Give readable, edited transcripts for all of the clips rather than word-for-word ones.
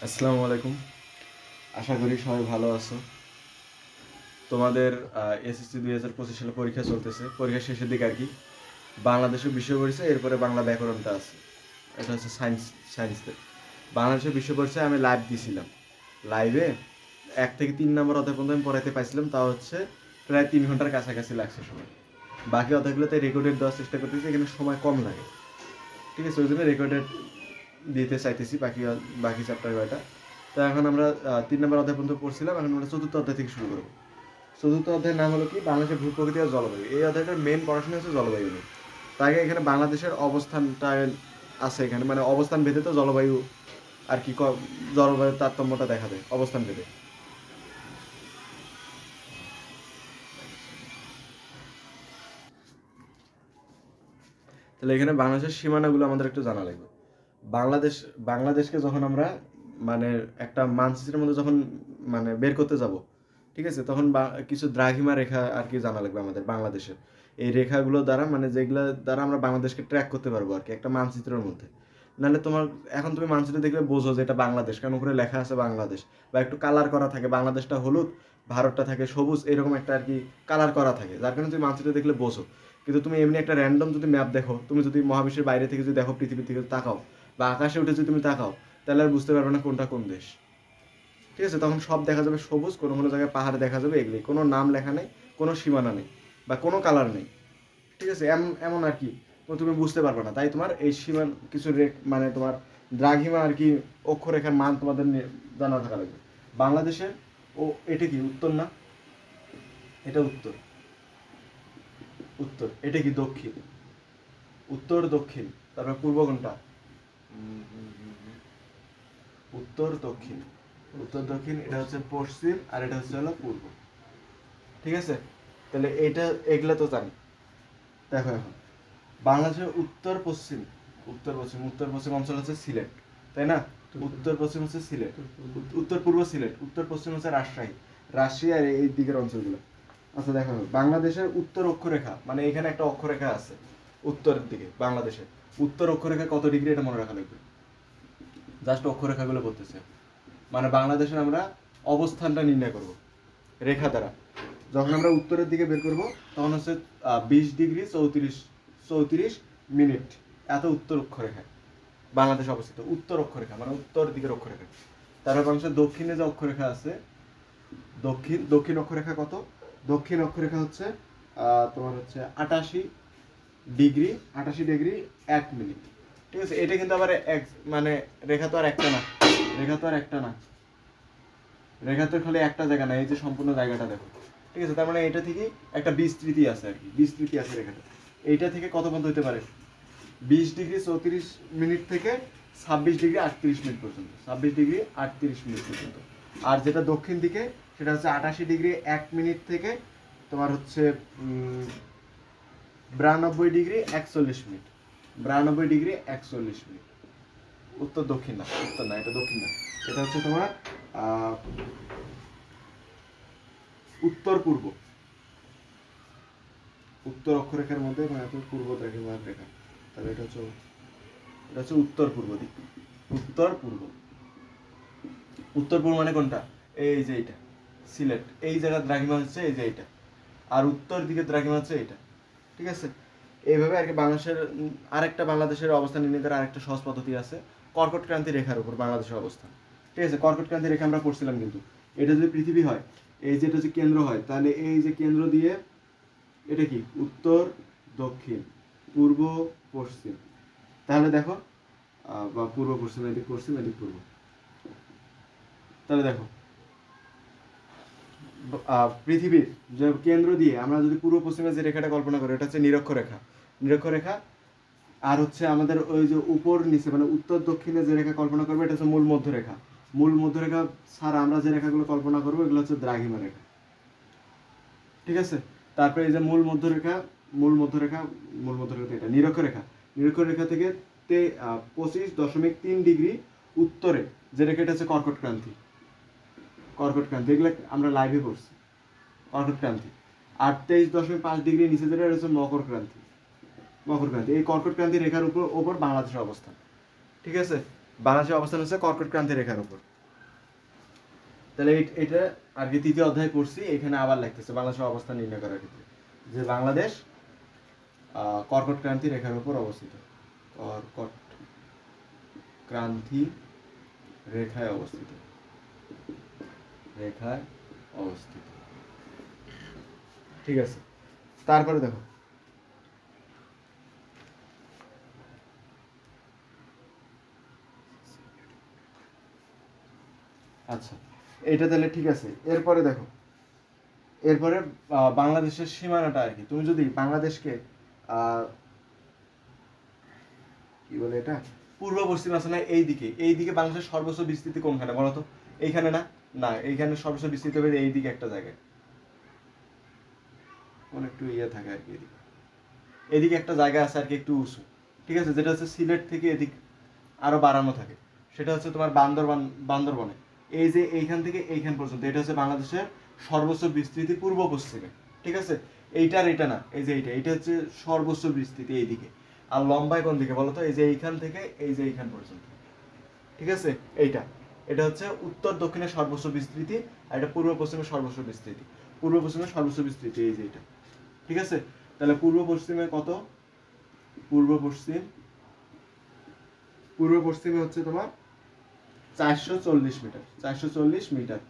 আসসালামু আলাইকুম। আশা করি সবাই ভালো আছো। তোমাদের এসএসসি 2025 সালে পরীক্ষা চলতেছে, পরীক্ষা শেষের দিকে আর কি। বাংলাদেশের বিষয় পড়ছে, এরপরে বাংলা ব্যাকরণটা আছে। এটা হচ্ছে সায়েন্সের। বাংলাদেশের বিষয় পড়ছে, আমি লাইভ দিছিলাম। লাইভে 1 থেকে 3 নম্বর অধ্যায় পর্যন্ত আমি পড়াইতে পাইছিলাম, তা হচ্ছে প্রায় 3 ঘন্টার কাছাকাছি লাগছে সময়। বাকি অধ্যায়গুলোতে রেকর্ডেড দেওয়ার চেষ্টা করতেছি, এখানে সময় কম লাগে। ঠিক আছে, ওই জন্য রেকর্ডেড দিতে চাইতেছি বাকি বাকি চ্যাপ্টার কয়টা। তো এখন আমরা 3 নম্বর অধ্যায় পর্যন্ত পড়ছিলাম, এখন আমরা 4র্থ অধ্যায় থেকে শুরু করবো। 4র্থ অধ্যায়ের নাম হলো কি, বাংলাদেশের ভূপ্রকৃতি আর জলবায়ু। এই অধ্যায়টার মেন পড়াশোনা হচ্ছে জলবায়ু নিয়ে। তার আগে এখানে বাংলাদেশের অবস্থানটা আছে, এখানে মানে অবস্থান ভেদে তো জলবায়ু আর কি, জলবায়ুর তারতম্যটা দেখা দেয় অবস্থান ভেদে। তাহলে এখানে বাংলাদেশের সীমানাগুলো আমাদের একটু জানা লাগবে। বাংলাদেশকে যখন আমরা মানে একটা মানচিত্রের মধ্যে যখন মানে বের করতে যাব, ঠিক আছে, তখন কিছু দ্রাঘিমা রেখা আর কি জানা লাগবে আমাদের বাংলাদেশের। এই রেখাগুলো দ্বারা মানে যেগুলো দ্বারা আমরা বাংলাদেশকে ট্র্যাক করতে পারবো আর কি একটা মানচিত্রের মধ্যে। নাহলে তোমার এখন তুমি মানচিত্র দেখলে বোঝো যে এটা বাংলাদেশ, কারণ উপরে লেখা আছে বাংলাদেশ, বা একটু কালার করা থাকে, বাংলাদেশটা হলুদ, ভারতটা থাকে সবুজ, এরকম একটা আর কি কালার করা থাকে, যার কারণে তুমি মানচিত্র দেখলে বোঝো। কিন্তু তুমি এমনি একটা র্যান্ডম যদি ম্যাপ দেখো, তুমি যদি মহাবিশ্বের বাইরে থেকে যদি দেখো, পৃথিবীর থেকে তাকাও বা আকাশে উঠে যদি তুমি তাকাও, তাহলে আর বুঝতে পারবে না কোনটা কোন দেশ। ঠিক আছে, তখন সব দেখা যাবে সবুজ, কোনো কোনো জায়গায় পাহাড় দেখা যাবে, এগুলি কোনো নাম লেখা নেই, কোনো সীমানা নেই বা কোনো কালার নেই। ঠিক আছে, এমন এমন আর কি, তো তুমি বুঝতে পারবে না। তাই তোমার এই সীমান কিছু মানে তোমার দ্রাঘিমা আর কি, অক্ষরেখার মান তোমাদের জানা থাকা লাগবে। বাংলাদেশের ও এটা কি উত্তর না, এটা উত্তর। উত্তর এটা কি দক্ষিণ, উত্তর দক্ষিণ। তারপর পূর্ব কোনটা, উত্তর দক্ষিণ। উত্তর দক্ষিণ এটা হচ্ছে পশ্চিম, আর এটা হচ্ছে হলো পূর্ব। ঠিক আছে, তাহলে এটা এগুলা তো জানি। দেখো এখন বাংলাদেশের উত্তর পশ্চিম, উত্তর পশ্চিম অঞ্চল হচ্ছে সিলেট, তাই না? উত্তর পশ্চিম হচ্ছে সিলেট, উত্তর পূর্ব সিলেট, উত্তর পশ্চিম হচ্ছে রাজশাহী আর এই দিকের অঞ্চলগুলো। আচ্ছা দেখো, বাংলাদেশের উত্তর অক্ষরেখা মানে এখানে একটা অক্ষরেখা আছে উত্তরের দিকে। বাংলাদেশের উত্তর অক্ষরেখা কত ডিগ্রি এটা মনে রাখা লাগবে। জাস্ট অক্ষরেখাগুলো বলতেছে, মানে বাংলাদেশের আমরা অবস্থানটা নির্ণয় করব রেখা দ্বারা। যখন আমরা উত্তরের দিকে বের করব, তখন হচ্ছে 20 ডিগ্রি 34 মিনিট, এত উত্তর অক্ষরেখায় বাংলাদেশ অবস্থিত। উত্তর অক্ষরেখা মানে উত্তর দিকের অক্ষরেখা। তারপর বাংলাদেশের দক্ষিণে যে অক্ষরেখা আছে, দক্ষিণ অক্ষরেখা কত, দক্ষিণ অক্ষরেখা হচ্ছে তোমার হচ্ছে 88 ডিগ্রি 1 মিনিট। ঠিক আছে, এটা কিন্তু আবার মানে রেখা তো আর একটা না, রেখা তো আর একটা না, রেখা তো খালি একটা জায়গা না, এই যে সম্পূর্ণ জায়গাটা দেখো। ঠিক আছে, তার মানে এটা থেকে একটা বিস্তৃতি আছে আর কি, বিস্তৃতি আছে রেখাটা। এইটা থেকে কত পর্যন্ত হতে পারে, 20 ডিগ্রি 34 মিনিট থেকে 26 ডিগ্রি 38 মিনিট পর্যন্ত, 26 ডিগ্রি 38 মিনিট পর্যন্ত। আর যেটা দক্ষিণ দিকে সেটা হচ্ছে 88 ডিগ্রি 1 মিনিট থেকে তোমার হচ্ছে 92 ডিগ্রি 41 মিনিট, 92 ডিগ্রি 41 মিনিট। উত্তর দক্ষিণ না, উত্তর না, এটা দক্ষিণ না, এটা হচ্ছে তোমার উত্তর পূর্ব। উত্তর অক্ষরেখার মধ্যে মানে পূর্ব দ্রাঘিমার রেখা, তাহলে এটা হচ্ছে উত্তর পূর্ব দিক। উত্তর পূর্ব, উত্তর পূর্ব মানে কোনটা, এই যে এইটা সিলেট, এই জায়গার দ্রাঘিমা হচ্ছে এই যে এইটা, আর উত্তর দিকের দ্রাঘিমা হচ্ছে এইটা। ঠিক আছে, এইভাবে আর কি বাংলাদেশের আরেকটা বাংলাদেশের অবস্থান নির্ণয় করার আরেকটা সহজ পদ্ধতি আছে, কর্কট ক্রান্তি রেখার উপর বাংলাদেশের অবস্থান। ঠিক আছে, কর্কট ক্রান্তি রেখা আমরা পড়ছিলাম কিন্তু। এটা যদি পৃথিবী হয়, এই যেটা হচ্ছে কেন্দ্র হয়, তাহলে এই যে কেন্দ্র দিয়ে এটা কি উত্তর দক্ষিণ পূর্ব পশ্চিম। তাহলে দেখো বা পূর্ব পশ্চিম, এদিক পশ্চিম এদিক পূর্ব। তাহলে দেখো পৃথিবীর যে কেন্দ্র দিয়ে আমরা যদি পূর্ব পশ্চিমে যে রেখাটা কল্পনা করি, এটা হচ্ছে নিরক্ষরেখা। নিরক্ষরেখা আর হচ্ছে আমাদের ওই যে উপর নিচে মানে উত্তর দক্ষিণে যে রেখা কল্পনা করবো, এটা হচ্ছে মূল মধ্যরেখা। মূল মধ্যরেখা ছাড়া আমরা যে রেখাগুলো কল্পনা করবো, এগুলো হচ্ছে দ্রাঘিমা রেখা। ঠিক আছে, তারপরে এই যে মূল মধ্যরেখা এটা নিরক্ষরেখা। নিরক্ষরেখা থেকে 25.3 ডিগ্রি উত্তরে যে রেখাটা হচ্ছে কর্কট ক্রান্তি। কর্কট ক্রান্তি এগুলো আমরা লাইভে করছি, কর্কট ক্রান্তি। আর 23.5 ডিগ্রি নিচে যেটা হচ্ছে মকর ক্রান্তি। মকর ক্রান্তি, এই কর্কট ক্রান্তি রেখার উপর বাংলাদেশের অবস্থান। ঠিক আছে, বাংলাদেশের অবস্থান হচ্ছে কর্কট ক্রান্তি রেখার উপর। তাহলে এটা আর কি তৃতীয় অধ্যায় পড়ছি, এখানে আবার লিখতেছে বাংলাদেশের অবস্থান নির্ণয় করার ক্ষেত্রে যে বাংলাদেশ কর্কট ক্রান্তি রেখার উপর অবস্থিত, কর্কট ক্রান্তি রেখায় অবস্থিত, রেখায় অবস্থিত। ঠিক আছে, তারপরে দেখো আচ্ছা এটা তাহলে ঠিক আছে। এরপরে দেখো, এরপরে বাংলাদেশের সীমানাটা আর কি, তুমি যদি বাংলাদেশকে কি বলে এটা পূর্ব পশ্চিম আছে না, এইদিকে বাংলাদেশের সর্বোচ্চ বিস্তৃতি কোনখানে বলো তো? এইখানে না, না এইখানে সর্বোচ্চ বিস্তৃত হবে এইদিকে একটা জায়গায়, কোন একটু ইয়ে থাকে আর কি, এদিকে একটা জায়গা আছে আর কি একটু উঁচু, ঠিক আছে, যেটা হচ্ছে সিলেট থেকে এদিক আরো বাড়ানো থাকে, সেটা হচ্ছে তোমার বান্দরবনে। এই যে এইখান থেকে এইখান পর্যন্ত এটা হচ্ছে বাংলাদেশের সর্বোচ্চ বিস্তৃতি পূর্ব পশ্চিমে, ঠিক আছে। এইটার এটা না, এই যে এটা হচ্ছে সর্বোচ্চ বিস্তৃতি এইদিকে। আর লম্বায় কোন দিকে বলতো? এই যে এইখান থেকে এই যে এইখান পর্যন্ত, ঠিক আছে। এটা হচ্ছে উত্তর দক্ষিণের সর্বোচ্চ বিস্তৃতি, আর এটা পূর্ব পশ্চিমের সর্বোচ্চ বিস্তৃতি। পূর্ব পশ্চিমের সর্বোচ্চ বিস্তৃতি এই যে এটা, ঠিক আছে। তাহলে পূর্ব পশ্চিমে কত? পূর্ব পশ্চিমে হচ্ছে তোমার 440 মিটার, 440 মিটার।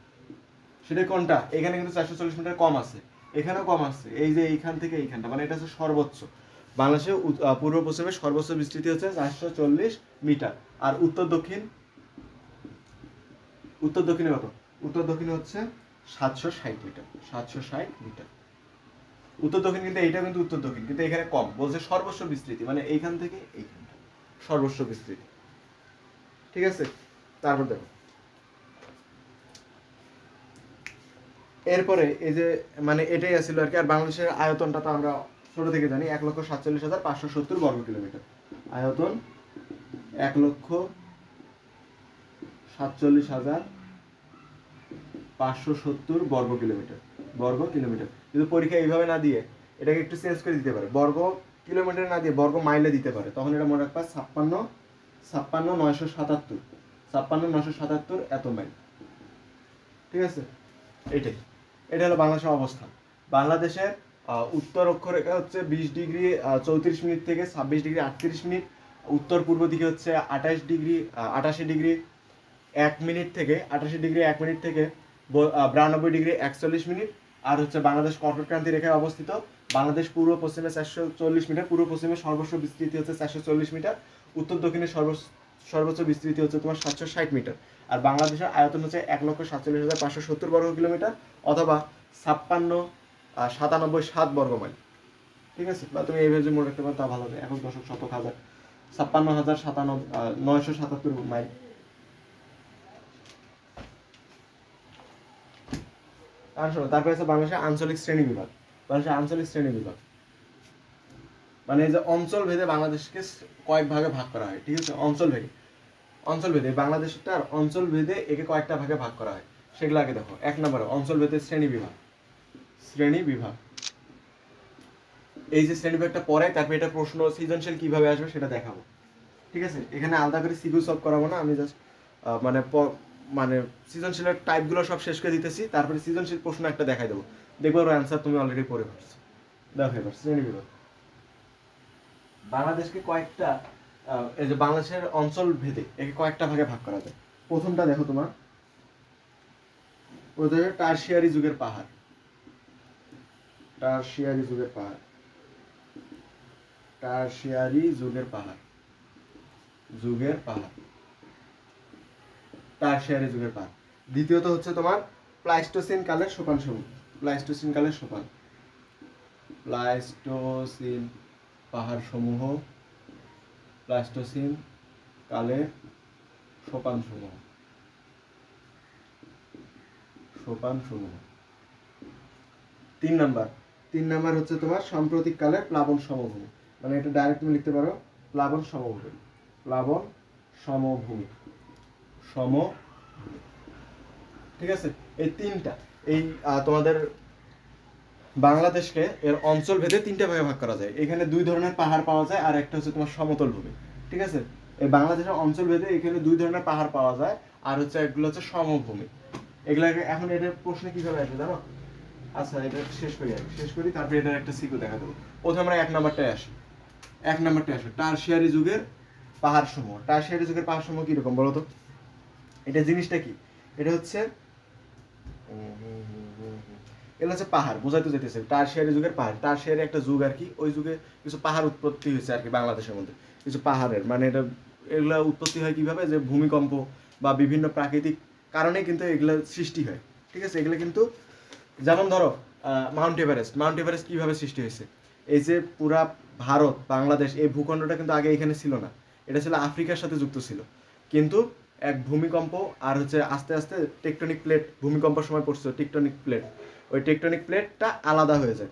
সেটা কোনটা? এখানে কিন্তু 440 মিটার কম আছে, এখানেও কম আছে, এই যে এইখান থেকে এইখানটা, মানে এটা হচ্ছে সর্বোচ্চ। বাংলাদেশের পূর্ব পশ্চিমের সর্বোচ্চ বিস্তৃতি হচ্ছে 440 মিটার। আর উত্তর দক্ষিণে কত? উত্তর দক্ষিণে হচ্ছে 760 মিটার, 760 মিটার উত্তর দক্ষিণ। কিন্তু এইটা কিন্তু উত্তর দক্ষিণ, কিন্তু এখানে কম বলছে সর্বোচ্চ বিস্তৃতি, মানে এইখান থেকে এইখানটা সর্বোচ্চ বিস্তৃতি, ঠিক আছে। তারপর দেখো, এরপরে এই যে মানে এটাই আসছিল আর কি। আর বাংলাদেশের আয়তনটা তো আমরা ছোট থেকে জানি, 1,47,570 বর্গ কিলোমিটার আয়তন, 1,47,570 বর্গ কিলোমিটার। কিন্তু পরীক্ষা এইভাবে না দিয়ে এটাকে একটু চেঞ্জ করে দিতে পারে, বর্গ কিলোমিটার না দিয়ে বর্গ মাইলে দিতে পারে, তখন এটা মনে রাখবা 56,977 এত মাইল, ঠিক আছে। এটা হলো বাংলাদেশের অবস্থান। বাংলাদেশের উত্তর অক্ষরেখা হচ্ছে 20 ডিগ্রি 34 মিনিট থেকে 26 ডিগ্রি 38 মিনিট, উত্তর পূর্ব দিকে হচ্ছে 88 ডিগ্রি 1 মিনিট থেকে 92 ডিগ্রি 41 মিনিট। আর হচ্ছে বাংলাদেশ কর্কট ক্রান্তি রেখায় অবস্থিত। বাংলাদেশ পূর্ব পশ্চিমে 440 মিটার, পূর্ব পশ্চিমে সর্বোচ্চ বিস্তৃতি হচ্ছে 440 মিটার, উত্তর দক্ষিণে সর্বোচ্চ বিস্তৃতি হচ্ছে তোমার 760 মিটার। আর বাংলাদেশের আয়তন হচ্ছে 1,47,570 বর্গ কিলোমিটার, অথবা 56,97 বর্গ মাইল, ঠিক আছে। বা তুমি এইভাবে মনে রাখতে পারো তা ভালো হবে, এখন দশক শতক হাজার, 56,977 মাইল। আর শোনো, তারপরে আছে বাংলাদেশের আঞ্চলিক শ্রেণী বিভাগ। মানে এই যে অঞ্চল ভেদে বাংলাদেশকে কয়েক ভাগে ভাগ করা হয়, ঠিক আছে। অঞ্চল ভেদে বাংলাদেশটার অঞ্চল ভেদে একে কয়েকটা ভাগে ভাগ করা হয়, সেগুলো আগে দেখো। 1 নম্বরে অঞ্চল ভেদে শ্রেণী বিভাগ। এই যে শ্রেণী বিভাগটা পরে, তারপরে এটা প্রশ্ন সৃজনশীল কিভাবে আসবে সেটা দেখাবো, ঠিক আছে। এখানে আলাদা করে সিকিউ সলভ করাবো না, আমি জাস্ট মানে সৃজনশীলের টাইপগুলো সব শেষ করে দিতেছি, তারপরে সৃজনশীল প্রশ্ন একটা দেখাই দেবো, দেখবো ওর অ্যান্সার তুমি অলরেডি পড়ে ফেলছো। দেখো এবার শ্রেণী বিভাগ, বাংলাদেশকে কয়েকটা এই যে বাংলাদেশের অঞ্চল ভেদে একে কয়েকটা ভাগে ভাগ করা যায়। প্রথমটা দেখো তোমার, টারশিয়ারি যুগের পাহাড়, টারশিয়ারি যুগের পাহাড়। দ্বিতীয়ত হচ্ছে তোমার প্লাইস্টোসিন কালের সোপান সমূহ, প্লাইস্টোসিন পাহাড় সমূহ, প্লাইস্টোসিন কালের সোপান সমূহ। 3 নাম্বার হচ্ছে তোমার সাম্প্রতিক কালের প্লাবন সমভূমি, মানে এটা ডাইরেক্ট তুমি লিখতে পারো প্লাবন সমভূমি, ঠিক আছে। এই তিনটা, এই তোমাদের বাংলাদেশকে এর অঞ্চল ভেদে 3টা ভাগে ভাগ করা যায়। এখানে 2 ধরনের পাহাড় পাওয়া যায়, আর একটা হচ্ছে তোমার সমতল ভূমি, ঠিক আছে। এই বাংলাদেশের অঞ্চল ভেদে এখানে 2 ধরনের পাহাড় পাওয়া যায়, আর হচ্ছে এগুলো হচ্ছে সমভূমি, এগুলাকে এখন এটার প্রশ্নে কিভাবে আসবে জানো? আচ্ছা এটা শেষ করি তারপরে এটার একটা সিকো দেখা দেবো। প্রথমে আমরা 1 নাম্বারটায় আসি। 1 নাম্বারটায় আসবে টারশিয়ারি যুগের পাহাড় সমূহ। টারশিয়ারি যুগের পাহাড় সমূহ কিরকম বলো তো? এটা জিনিসটা কি? এটা হচ্ছে এগুলো হচ্ছে পাহাড়, বোঝাইতে যেতেছে টারশিয়ারি যুগের পাহাড়। টারশিয়ারি একটা যুগ আর কি, ওই যুগে কিছু পাহাড় উৎপত্তি হয়েছে আর কি বাংলাদেশের মধ্যে, কিছু পাহাড়ের মানে এটা এগুলা উৎপত্তি হয় কিভাবে, যে ভূমিকম্প বা বিভিন্ন প্রাকৃতিক কারণে কিন্তু এগুলা সৃষ্টি হয়। ঠিক আছে, এগুলো কিন্তু যেমন ধরো মাউন্ট এভারেস্ট কিভাবে সৃষ্টি হয়েছে? এই যে পুরা ভারত বাংলাদেশ এই ভূখণ্ডটা কিন্তু আগে এখানে ছিল না, এটা ছিল আফ্রিকার সাথে যুক্ত ছিল। কিন্তু এক ভূমিকম্প আর হচ্ছে আস্তে আস্তে টেকটনিক প্লেট, ভূমিকম্পের সময় পড়ছে টেকটনিক প্লেট, ওই টেকটনিক প্লেটটা আলাদা হয়ে যায়।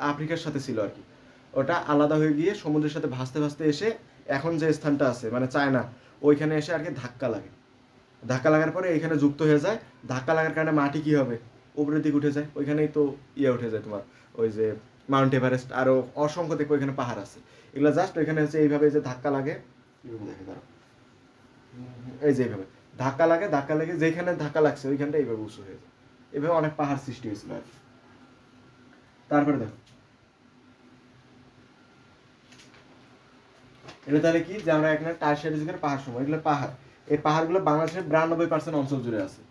আফ্রিকার সাথে ছিল আর কি, ওটা আলাদা হয়ে গিয়ে সমুদ্রের সাথে ভাসতে ভাসতে এসে এখন যে স্থানটা আছে মানে চায়না, ওইখানে এসে আর কি ধাক্কা লাগে। ধাক্কা লাগার পরে এখানে যুক্ত হয়ে যায়। ধাক্কা লাগার কারণে মাটি কি হবে, উপরের দিকে উঠে যায়। ওইখানেই তো উঠে যায় তোমার ওই যে মাউন্ট এভারেস্ট, আরো অসংখ্য দেখবো এখানে পাহাড় আছে। এগুলো জাস্ট ওইখানে হচ্ছে এইভাবে যে ধাক্কা লাগে, দেখে দাঁড়াও, এই যে এইভাবে ধাক্কা লেগে যেখানে ধাক্কা লাগছে ওইখানটা এইভাবে উঁচু হয়ে যায়। এভাবে অনেক পাহাড় সৃষ্টি হয়েছিল আর কি। তারপরে দেখো এটা তাহলে কি, যে আমরা এখানে টারশিয়ারি যুগের পাহাড় সমূহ, এগুলো পাহাড়। এই পাহাড়গুলো বাংলাদেশের 92% অঞ্চল জুড়ে আছে,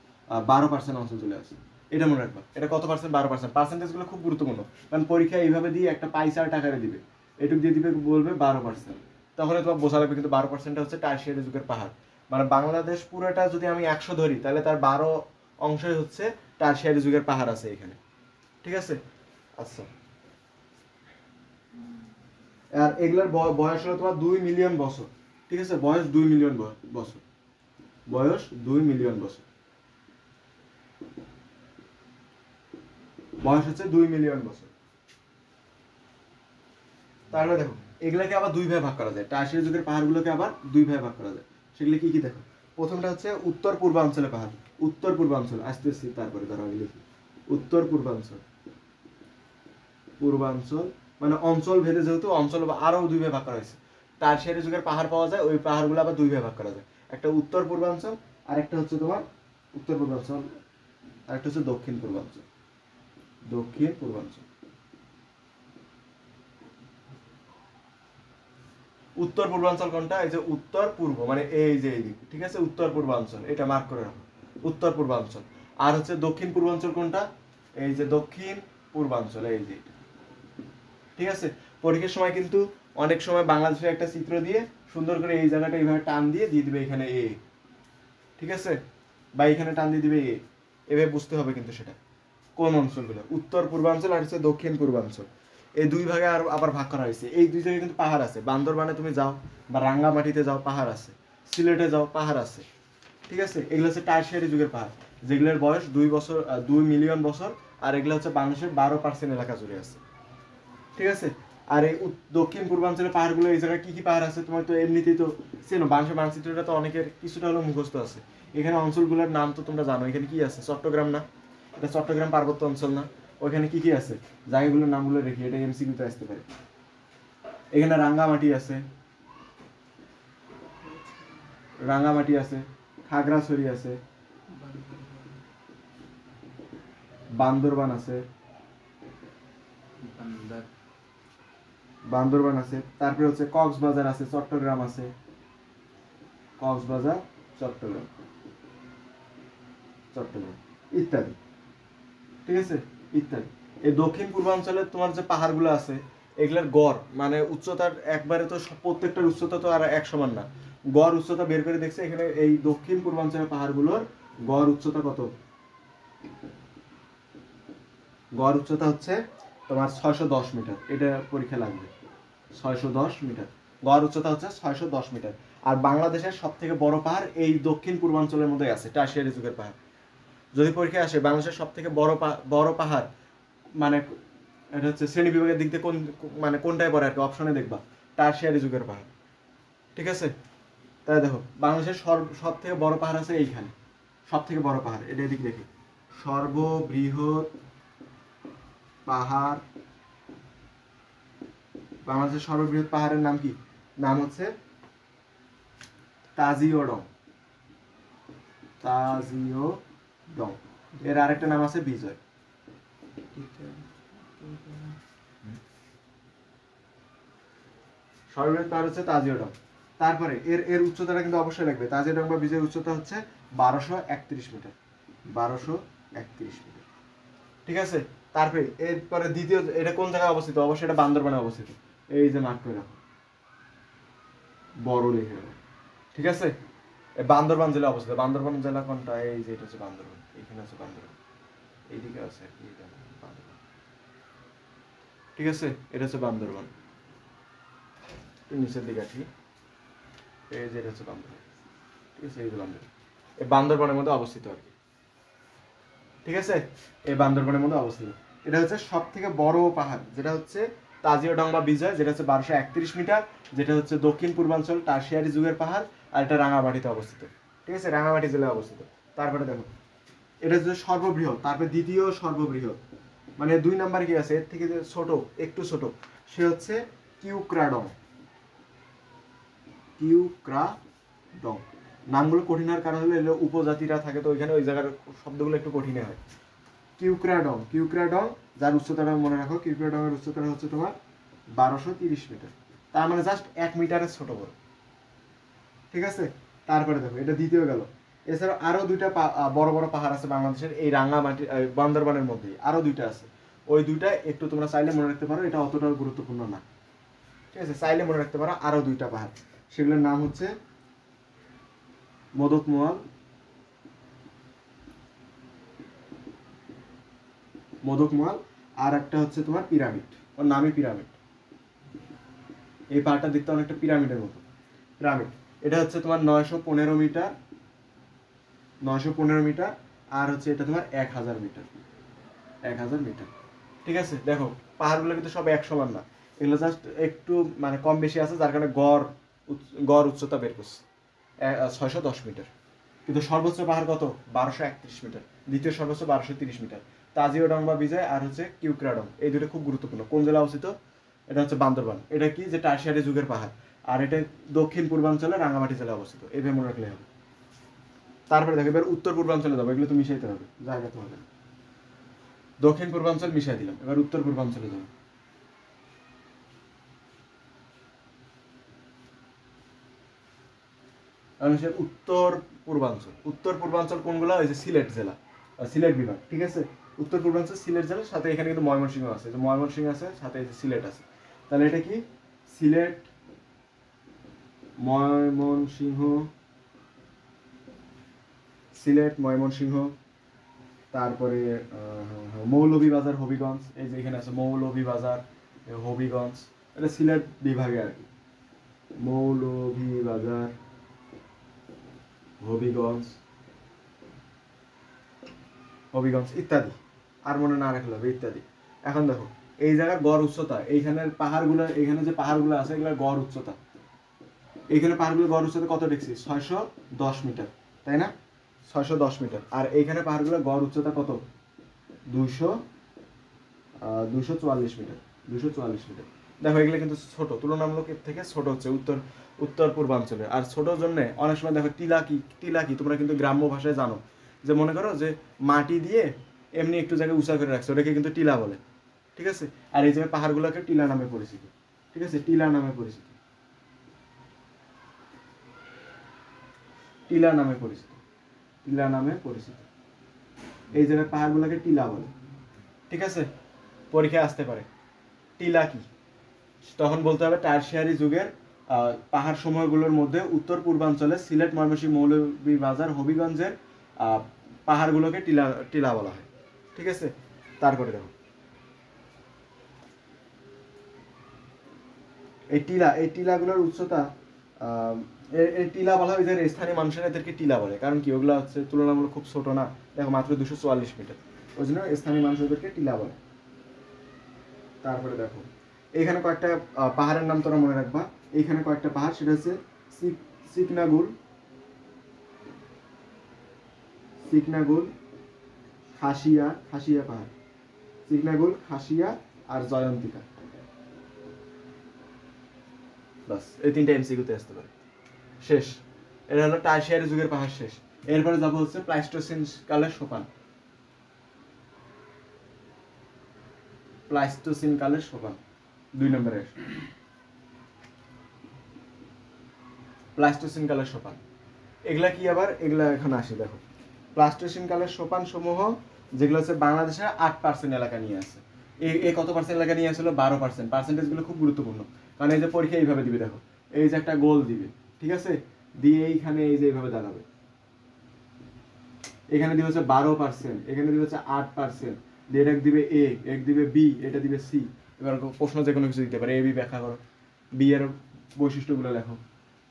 12% অঞ্চল জুড়ে আছে। এটা মনে রাখবা, এটা কত পার্সেন্ট? 12%। পার্সেন্টেজ গুলো খুব গুরুত্বপূর্ণ, কারণ পরীক্ষা এইভাবে দিয়ে একটা পাই চার্ট আকারে দিবে, এটুক দিয়ে দিবে, বলবে 12%, তখন তোমার বোঝা লাগবে কিন্তু 12% হচ্ছে টারশিয়ারি যুগের পাহাড়। মানে বাংলাদেশ পুরোটা যদি আমি 100 ধরি, তাহলে তার 12 অংশই হচ্ছে টারশিয়ারি যুগের পাহাড় আছে এখানে। ঠিক আছে, আচ্ছা। আর এগুলার বয়স হলো তোমার 2 মিলিয়ন বছর। ঠিক আছে, বয়স 2 মিলিয়ন বছর, বয়স 2 মিলিয়ন বছর, বয়স হচ্ছে 2 মিলিয়ন বছর। তাহলে দেখো এগুলাকে আবার দুই ভাগে ভাগ করা যায়, টারশিয়ারি যুগের পাহাড়গুলোকে আবার দুই ভাগে ভাগ করা যায়। সেগুলো কি কি দেখো? প্রথমটা হচ্ছে উত্তর পূর্বাঞ্চলের পাহাড়। উত্তর পূর্বাঞ্চল আসতেছি, তারপরে ধরো আগে লিখি উত্তর পূর্বাঞ্চল। পূর্বাঞ্চল মানে অঞ্চল ভেদে, যেহেতু অঞ্চল আরো দুই ভাগে ভাগ করা হয়েছে। টারশিয়ারি যুগের পাহাড় পাওয়া যায়, ওই পাহাড়গুলো আবার দুই ভাগে ভাগ করা যায়। একটা উত্তর পূর্বাঞ্চল, আর একটা হচ্ছে তোমার উত্তর পূর্বাঞ্চল, আর একটা হচ্ছে দক্ষিণ পূর্বাঞ্চল। দক্ষিণ পূর্বাঞ্চল, উত্তর পূর্বাঞ্চল কোনটা? এই যে উত্তর পূর্ব মানে এই যে এই দিক, ঠিক আছে, উত্তর পূর্বাঞ্চল, এটা মার্ক করে রাখো, উত্তর পূর্বাঞ্চল। আর হচ্ছে দক্ষিণ পূর্বাঞ্চল কোনটা? এই যে দক্ষিণ পূর্বাঞ্চল, এই যে, ঠিক আছে। পরীক্ষার সময় কিন্তু অনেক সময় বাংলাদেশের একটা চিত্র দিয়ে সুন্দর করে এই জায়গাটা এইভাবে টান দিয়ে দিবে এখানে এ, ঠিক আছে, বা এখানে টান দিয়ে দিবে এ, এভাবে বুঝতে হবে কিন্তু সেটা কোন অঞ্চলগুলো, উত্তর পূর্বাঞ্চল আর হচ্ছে দক্ষিণ পূর্বাঞ্চল। এই দুই ভাগে আর আবার ভাগ করা হয়েছে। এই দুই জায়গায় কিন্তু পাহাড় আছে, বান্দরবানে তুমি যাও বা রাঙ্গামাটিতে যাও পাহাড় আছে, সিলেটে যাও পাহাড় আছে। ঠিক আছে, এগুলো হচ্ছে টারশিয়ারি যুগের পাহাড়, যেগুলোর বয়স 2 মিলিয়ন বছর, আর এগুলো হচ্ছে বাংলাদেশের 12% এলাকা জুড়ে আছে। ঠিক আছে, আর এই দক্ষিণ পূর্বাঞ্চলের পাহাড়গুলো, এই জায়গায় কি কি পাহাড় আছে তোমার তো এমনিতেই তো চেনো, বাংলাদেশের মানচিত্রটা তো অনেকের কিছুটা হলেও মুখস্থ আছে। এখানে অঞ্চলগুলোর নাম তো তোমরা জানো, এখানে কি আছে? চট্টগ্রাম না, এটা চট্টগ্রাম পার্বত্য অঞ্চল না? ওইখানে কি কি আছে? জায়গাগুলোর নামগুলো রেখে, এটা এমসিকিউতে আসতে পারে। এখানে রাঙ্গামাটি আছে, রাঙ্গামাটি আছে, খাগড়াছড়ি আছে, বান্দরবান আছে, বান্দরবান আছে, তারপরে হচ্ছে কক্সবাজার আছে, চট্টগ্রাম আছে, কক্সবাজার, চট্টগ্রাম, চট্টগ্রাম ইত্যাদি। ঠিক আছে, ইত্যাদি। এই দক্ষিণ পূর্বাঞ্চলে তোমার যে পাহাড়গুলো আছে, এগুলার গড় মানে উচ্চতার একবারে তো প্রত্যেকটার উচ্চতা তো আর এক সমান না, গড় উচ্চতা বের করে দেখছে এখানে এই দক্ষিণ পূর্বাঞ্চলের পাহাড়গুলোর গড় উচ্চতা কত? গড় উচ্চতা হচ্ছে তোমার 610 মিটার, এটা পরীক্ষা লাগবে। 610 মিটার গড় উচ্চতা হচ্ছে 610 মিটার। আর বাংলাদেশের সব থেকে বড় পাহাড় এই দক্ষিণ পূর্বাঞ্চলের মধ্যে আছে, টারশিয়ারি যুগের পাহাড়। যদি পরীক্ষা আসে বাংলাদেশের সব থেকে বড় পাহাড় মানে এটা হচ্ছে শ্রেণী বিভাগের দিক দিয়ে কোন মানে কোনটায় পড়ে আর কি, অপশনে দেখবা টারশিয়ারি যুগের পাহাড়। ঠিক আছে, তাই দেখো বাংলাদেশের সব থেকে বড় পাহাড় আছে এইখানে, সব থেকে বড় পাহাড় এটা এদিক দেখি, সর্ববৃহৎ পাহাড়, বাংলাদেশের সর্ববৃহৎ পাহাড়ের নাম কি? নাম হচ্ছে তাজিওডং, তাজিওডং। ডং। এর আরেকটা নাম আছে বিজয়। সর্ববৃহৎ পাহাড় হচ্ছে তাজিও ডং। তারপরে এর এর উচ্চতাটা কিন্তু অবশ্যই লাগবে। তাজিও ডং বা বিজয়ের উচ্চতা হচ্ছে 1231 মিটার। 1231 মিটার, ঠিক আছে। তারপরে এরপরে দ্বিতীয়, এটা কোন জায়গায় অবস্থিত? অবশ্যই এটা বান্দরবানে অবস্থিত। এই যে মার্ক করে রাখো, বড় লিখে রাখো, ঠিক আছে। বান্দরবান জেলা অবস্থিত। বান্দরবান জেলা কোনটা? এই যে এটা হচ্ছে বান্দরবান, এখানে আছে বান্দরবান, এইদিকে আছে এটা বান্দরবান, ঠিক আছে। এটা হচ্ছে বান্দরবান, নিচের দিকে আছে, এই যে এটা হচ্ছে বান্দরবান, ঠিক আছে। এই যে বান্দরবান, এই বান্দরবানের মধ্যে অবস্থিত আর কি, ঠিক আছে। এই বান্দরবানের মধ্যে অবস্থিত। এটা হচ্ছে সব থেকে বড় পাহাড়, যেটা হচ্ছে তাজিও ডং বা বিজয়, যেটা হচ্ছে 1231 মিটার, যেটা হচ্ছে দক্ষিণ পূর্বাঞ্চল টারশিয়ারি যুগের পাহাড়। আর এটা রাঙামাটিতে অবস্থিত, ঠিক আছে, রাঙামাটি জেলায় অবস্থিত। তারপরে দেখো, এটা হচ্ছে সর্ববৃহৎ, তারপরে দ্বিতীয় সর্ববৃহৎ, মানে 2 নাম্বার কি আছে এর থেকে যে ছোট, একটু ছোট, সে হচ্ছে কিউক্রাডং। কিউক্রাডং। নামগুলো কঠিন হওয়ার কারণ হলো এগুলো উপজাতিরা থাকে, তো ওইখানে ওই জায়গার শব্দগুলো একটু কঠিন হয়। কিউক্রাডং, কিউক্রাডং, যার উচ্চতাটা মনে রাখো, কিউক্রাডং এর উচ্চতাটা হচ্ছে তোমার 1230 মিটার, তার মানে জাস্ট 1 মিটারের ছোট বড়, ঠিক আছে। তারপরে দেখো, এটা দ্বিতীয় গেল। এছাড়া আরো দুইটা বড় বড় পাহাড় আছে বাংলাদেশের এই রাঙ্গামাটি বান্দরবানের মধ্যে, আরো দুইটা আছে। ওই দুইটা একটু তোমরা চাইলে মনে রাখতে পারো, এটা অতটাও গুরুত্বপূর্ণ না, ঠিক আছে, চাইলে মনে রাখতে পারো। আরো দুইটা পাহাড়, সেগুলোর নাম হচ্ছে মোদকমোয়াল, মোদকমোয়াল, আর একটা হচ্ছে তোমার পিরামিড, ওর নামই পিরামিড। এই পাহাড়টা দেখতে অনেকটা পিরামিডের মতো, পিরামিড। এটা হচ্ছে তোমার 915 মিটার, 915 মিটার, আর হচ্ছে এটা তোমার 1000 মিটার, 1000 মিটার, ঠিক আছে। দেখো পাহাড়গুলো কিন্তু সব এক সমান না, এগুলো জাস্ট একটু মানে কম বেশি আছে, যার কারণে গড় উচ্চতা বের করছে 610 মিটার। কিন্তু সর্বোচ্চ পাহাড় কত? 1231 মিটার। দ্বিতীয় সর্বোচ্চ 1230 মিটার। তাজিও ডং বা বিজয় আর হচ্ছে কিউক্রাডং, এই দুটো খুব গুরুত্বপূর্ণ। কোন জেলা অবস্থিত? এটা হচ্ছে বান্দরবান। এটা কি যে টারশিয়ারি যুগের পাহাড়, আর এটা দক্ষিণ পূর্বাঞ্চলে রাঙ্গামাটি জেলায় অবস্থিত। এইভাবে মনে রাখলে হবে। তারপরে দেখো, এবার উত্তর পূর্বাঞ্চলে যাবো, এগুলো তো মিশাইতে হবে, জায়গা তো হবে। দক্ষিণ পূর্বাঞ্চল মিশাই দিলাম, এবার উত্তর পূর্বাঞ্চলে যাবো। উত্তর পূর্বাঞ্চল, উত্তর পূর্বাঞ্চল কোনগুলো? ওই যে সিলেট জেলা, সিলেট বিভাগ, ঠিক আছে। উত্তর পূর্বাঞ্চল সিলেট জেলার সাথে এখানে কিন্তু ময়মনসিংহ আছে, যে ময়মনসিংহ আছে সাথে এই যে সিলেট আছে। তাহলে এটা কি? সিলেট, ময়মনসিংহ, সিলেট, ময়মনসিংহ, তারপরে মৌলভীবাজার, হবিগঞ্জ, এই যে এখানে আছে মৌলভীবাজার, হবিগঞ্জ, এটা সিলেট বিভাগে আর কি। মৌলভীবাজার, হবিগঞ্জ, হবিগঞ্জ ইত্যাদি, আর মনে না রাখলে হবে, ইত্যাদি। এখন দেখো, এই জায়গার গড় উচ্চতা, এইখানের পাহাড়গুলো, এইখানে যে পাহাড়গুলো আছে এগুলোর গড় উচ্চতা, এইখানে পাহাড়গুলোর গড় উচ্চতা কত দেখছি? 610 মিটার, তাই না? 610 মিটার। আর এইখানে পাহাড়গুলোর গড় উচ্চতা কত? 244 মিটার, 244 মিটার। দেখো এগুলো কিন্তু ছোট, তুলনামূলক এর থেকে ছোট হচ্ছে উত্তর পূর্বাঞ্চলে। আর ছোটোর জন্য অনেক সময় দেখো টিলা কি তোমরা কিন্তু গ্রাম্য ভাষায় জানো, যে মনে করো যে মাটি দিয়ে এমনি একটু জায়গায় উঁচা করে রাখছে, ওটাকে কিন্তু টিলা বলে, ঠিক আছে। আর এই জায়গায় পাহাড়গুলোকে টিলা নামে পরিচিত, ঠিক আছে, টিলা নামে পরিচিত, টিলা নামে পরিচিত, টিলা নামে পরিচিত। এই জায়গায় পাহাড়গুলোকে টিলা বলে, ঠিক আছে। পরীক্ষায় আসতে পারে টিলা কি, তখন বলতে হবে টারশিয়ারি যুগের পাহাড় সমূহগুলোর মধ্যে উত্তর পূর্বাঞ্চলে সিলেট, ময়মনসিংহ, মৌলভীবাজার, হবিগঞ্জের পাহাড়গুলোকে টিলা টিলা বলা হয়, ঠিক আছে। তারপরে দেখো, এই টিলাগুলোর উচ্চতা, এই টিলা বলা হয়, যে স্থানীয় মানুষেরা এদেরকে টিলা বলে, কারণ কি ওগুলো হচ্ছে তুলনামূলক খুব ছোট না, দেখো মাত্র 244 মিটার, ওই জন্য স্থানীয় মানুষদেরকে টিলা বলে। তারপরে দেখো, এইখানে কয়েকটা পাহাড়ের নাম তোমরা মনে রাখবা। এইখানে কয়েকটা পাহাড়, সেটা হচ্ছে সিকনাগুল, খাসিয়া পাহাড়, সিকনাগুল, খাসিয়া আর জয়ন্তিকা। বাস, এই তিনটা এমসিকিউতে আসতে পারে। শেষ, এটা হলো টারশিয়ারি যুগের পাহাড় শেষ। এরপরে যাবো হচ্ছে প্লাইস্টোসিন কালের সোপান। প্লাইস্টোসিন কালের সোপান 2 নম্বরে। প্লাইস্টোসিন কালের সোপান এগুলা কি আবার, এগুলা এখন আসে দেখো। প্লাইস্টোসিন কালের সোপান সমূহ যেগুলো হচ্ছে বাংলাদেশের 8% এলাকা নিয়ে আছে। এই কত পার্সেন্ট এলাকা নিয়ে আসলে 12%। পার্সেন্টেজগুলো খুব গুরুত্বপূর্ণ, কারণ এই যে পরীক্ষা এইভাবে দিবে দেখো, এই যে একটা গোল দিবে, ঠিক আছে, দিয়ে এইখানে এই যে এইভাবে দাঁড়াবে, এখানে দিবে হচ্ছে 12%, এখানে দিবে হচ্ছে 8%, দিয়ে এটা দিবে এ, এক দিবে বি, এটা দিবে সি। এবার প্রশ্ন যে কোনো কিছু দিতে পারে, এ বি ব্যাখ্যা করো, বি এর বৈশিষ্ট্যগুলো লেখো,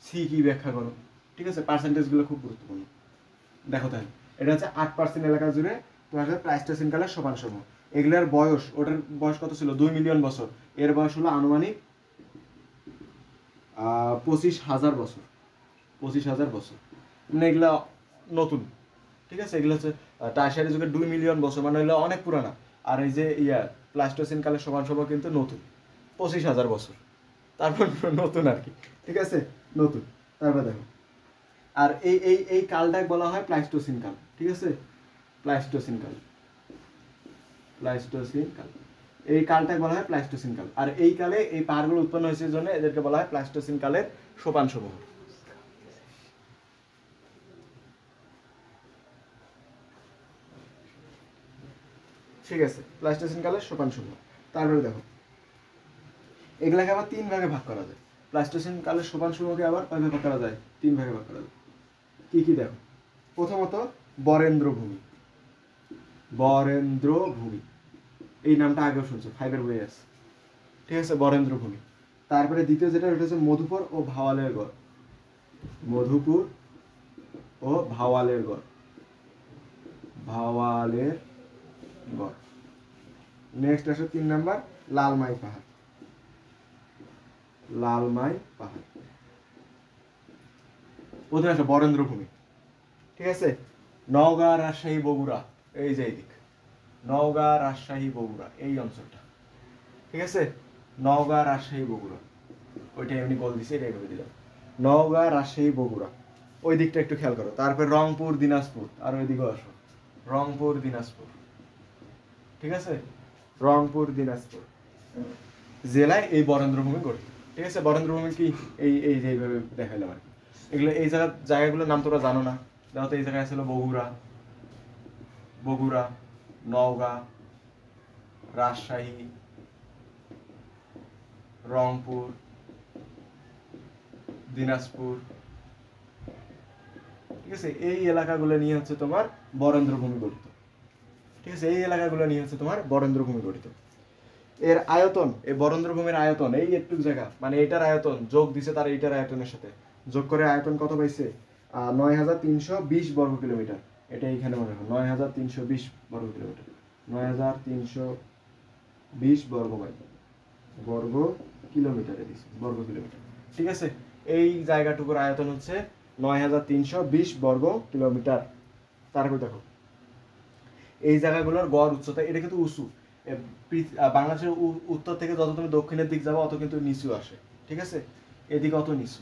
সি কি ব্যাখ্যা করো, ঠিক আছে। পার্সেন্টেজগুলো খুব গুরুত্বপূর্ণ। দেখো তাহলে এটা হচ্ছে 8% এলাকা জুড়ে তোমার প্লাইস্টোসিন কালের সোপান সমূহ। এগুলার বয়স, ওটার বয়স কত ছিল, 2 মিলিয়ন বছর। এর বয়স হলো আনুমানিক 25,000 বছর। 25,000 বছর মানে এগুলা নতুন, ঠিক আছে। এগুলো হচ্ছে টারশিয়ারি যুগের 2 মিলিয়ন বছর, মানে এগুলো অনেক পুরানা। আর এই যে প্লাইস্টোসিন কালের সোপান সমূহ কিন্তু নতুন, 25,000 বছর। তারপর নতুন আর কি, ঠিক আছে, নতুন। তারপর দেখো, আর এই কালটাকে বলা হয় প্লাইস্টোসিন কাল, ঠিক আছে। প্লাইস্টোসিন কাল, প্লাইস্টোসিন কাল, এই কালটাকে বলা হয় প্লাইস্টোসিন কাল। আর এই কালে এই পাহাড়গুলো উৎপন্ন হয়েছে জন্য এদেরকে বলা হয় প্লাইস্টোসিন কালের সোপান সমূহ। ঠিক আছে, প্লাইস্টোসিন কালের সোপান সমূহ। তারপরে দেখো, এগুলাকে আবার 3 ভাগে ভাগ করা যায়। প্লাইস্টোসিন কালের সোপান সমূহকে আবার কয় ভাগে ভাগ করা যায়, 3 ভাগে ভাগ করা যায়। কি কি দেখো, প্রথমত বরেন্দ্র ভূমি। বরেন্দ্র ভূমি, এই নামটা আগেও শুনছো, 5 বইয়ে আছে, ঠিক আছে, বরেন্দ্র ভূমি। তারপরে দ্বিতীয় যেটা, ওটা হচ্ছে মধুপুর ও ভাওয়ালের গড়। মধুপুর ও ভাওয়ালের গড়, ভাওয়ালের গড়। নেক্সট আসে 3 নাম্বার, লালমাই পাহাড়। লালমাই পাহাড়। প্রথমে আসে বরেন্দ্র ভূমি, ঠিক আছে। নওগাঁ, রাজশাহী, বগুড়া, এই যে এই দিক, নওগাঁ, রাজশাহী, বগুড়া, এই অঞ্চলটা, ঠিক আছে। নওগাঁ, রাজশাহী, বগুড়া, ওইটা এমনি গোল দিছে, এটা এইভাবে দিলাম। নওগাঁ, রাজশাহী, বগুড়া, ওই দিকটা একটু খেয়াল করো। তারপর রংপুর, দিনাজপুর, আর ওই দিকেও আসো, রংপুর, দিনাজপুর, ঠিক আছে। রংপুর, দিনাজপুর জেলায় এই বরেন্দ্রভূমি গঠিত, ঠিক আছে। বরেন্দ্রভূমি কি, এই যে এইভাবে দেখাইলাম আর কি। এগুলো এই জায়গাগুলোর নাম তোমরা জানো না, দেখো তো এই জায়গায় ছিল বগুড়া, বগুড়া, নওগাঁ, রাজশাহী, রংপুর, দিনাজপুর, ঠিক আছে। এই এলাকাগুলো নিয়ে হচ্ছে তোমার বরেন্দ্রভূমি গঠিত, ঠিক আছে। এই এলাকাগুলো নিয়ে হচ্ছে তোমার বরেন্দ্রভূমি গঠিত। এর আয়তন, এই বরেন্দ্রভূমির আয়তন, এই একটু জায়গা, মানে এটার আয়তন যোগ দিছে তার এইটার আয়তনের সাথে, যোগ করে আয়তন কত পাইছে, 9,320 বর্গ কিলোমিটার। এটা এইখানে মনে রাখো, 9,320 বর্গ কিলোমিটার, 9,320 বর্গ মাইল, বর্গ কিলোমিটারে দিছে, বর্গ কিলোমিটার, ঠিক আছে। এই জায়গাটুকুর আয়তন হচ্ছে 9,320 বর্গ কিলোমিটার। তারপর দেখো, এই জায়গাগুলোর গড় উচ্চতা, এটা কিন্তু উঁচু, বাংলাদেশের উত্তর থেকে যত তুমি দক্ষিণের দিক যাবো অত কিন্তু নিচু আসে, ঠিক আছে। এদিকে অত নিচু,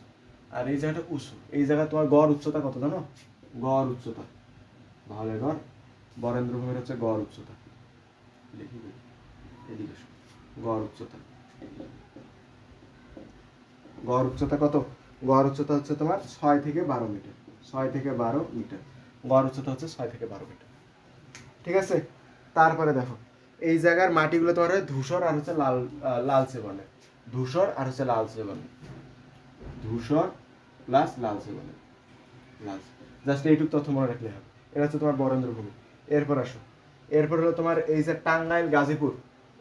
আর এই জায়গাটা উঁচু। এই জায়গায় তোমার গড় উচ্চতা কত জানো, গড় উচ্চতা, ভালো গড়, বরেন্দ্রভূমির হচ্ছে গড় উচ্চতা, লিখি এদিকে, গড় উচ্চতা, গড় উচ্চতা কত, গড় উচ্চতা হচ্ছে তোমার 6 থেকে 12 মিটার, 6 থেকে 12 মিটার, গড় উচ্চতা হচ্ছে 6 থেকে 12 মিটার, ঠিক আছে। তারপরে দেখো, এই জায়গার মাটিগুলো তোমার হয় ধূসর আর হচ্ছে লালচে বর্ণের, ধূসর আর হচ্ছে লালচে বর্ণের, ধূসর প্লাস লালচে বর্ণের, লালচে, জাস্ট এইটুকু তথ্য মনে রাখলে হবে। এটা হচ্ছে তোমার বরেন্দ্রভূমি। এরপর আসো, এরপর হলো তোমার এই যে টাঙ্গাইল, গাজীপুর,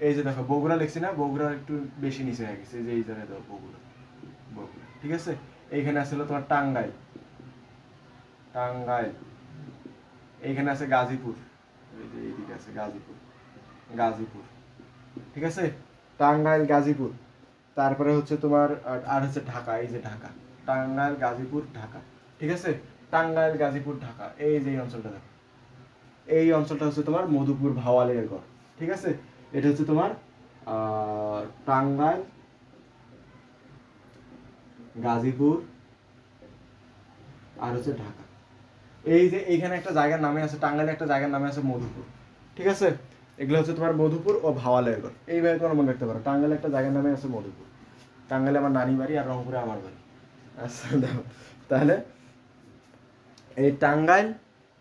এই যে দেখো বগুড়া লিখছি না, বগুড়া একটু বেশি নিচে হয়ে গেছে, এই যে এই জায়গায় দেখো বগুড়া, বগুড়া, ঠিক আছে। এইখানে আছে তোমার টাঙ্গাইল, টাঙ্গাইল, এইখানে আছে গাজীপুর, এই যে এইদিকে আছে গাজীপুর, গাজীপুর, ঠিক আছে। টাঙ্গাইল, গাজীপুর, তারপরে হচ্ছে তোমার আর হচ্ছে ঢাকা, এই যে ঢাকা, টাঙ্গাইল, গাজীপুর, ঢাকা, ঠিক আছে। টাঙ্গাইল, গাজীপুর, ঢাকা, এই যে অঞ্চলটা দেখো, এই অঞ্চলটা হচ্ছে তোমার মধুপুর ভাওয়ালের গড়, ঠিক আছে। এটা হচ্ছে তোমার টাঙ্গাইল, গাজীপুর আর হচ্ছে ঢাকা, এই যে এইখানে একটা জায়গার নামে আছে, টাঙ্গাইলে একটা জায়গার নামে আছে মধুপুর, ঠিক আছে? এগুলো হচ্ছে তোমার মধুপুর ও ভাওয়ালের ঘর, এইভাবে তোমার মনে রাখতে পারো। টাঙ্গাইলে একটা জায়গার নামে আছে মধুপুর, টাঙ্গাইলে আমার নানি বাড়ি আর রংপুরে আমার বাড়ি। আচ্ছা দেখো, তাহলে এই টাঙ্গাইল,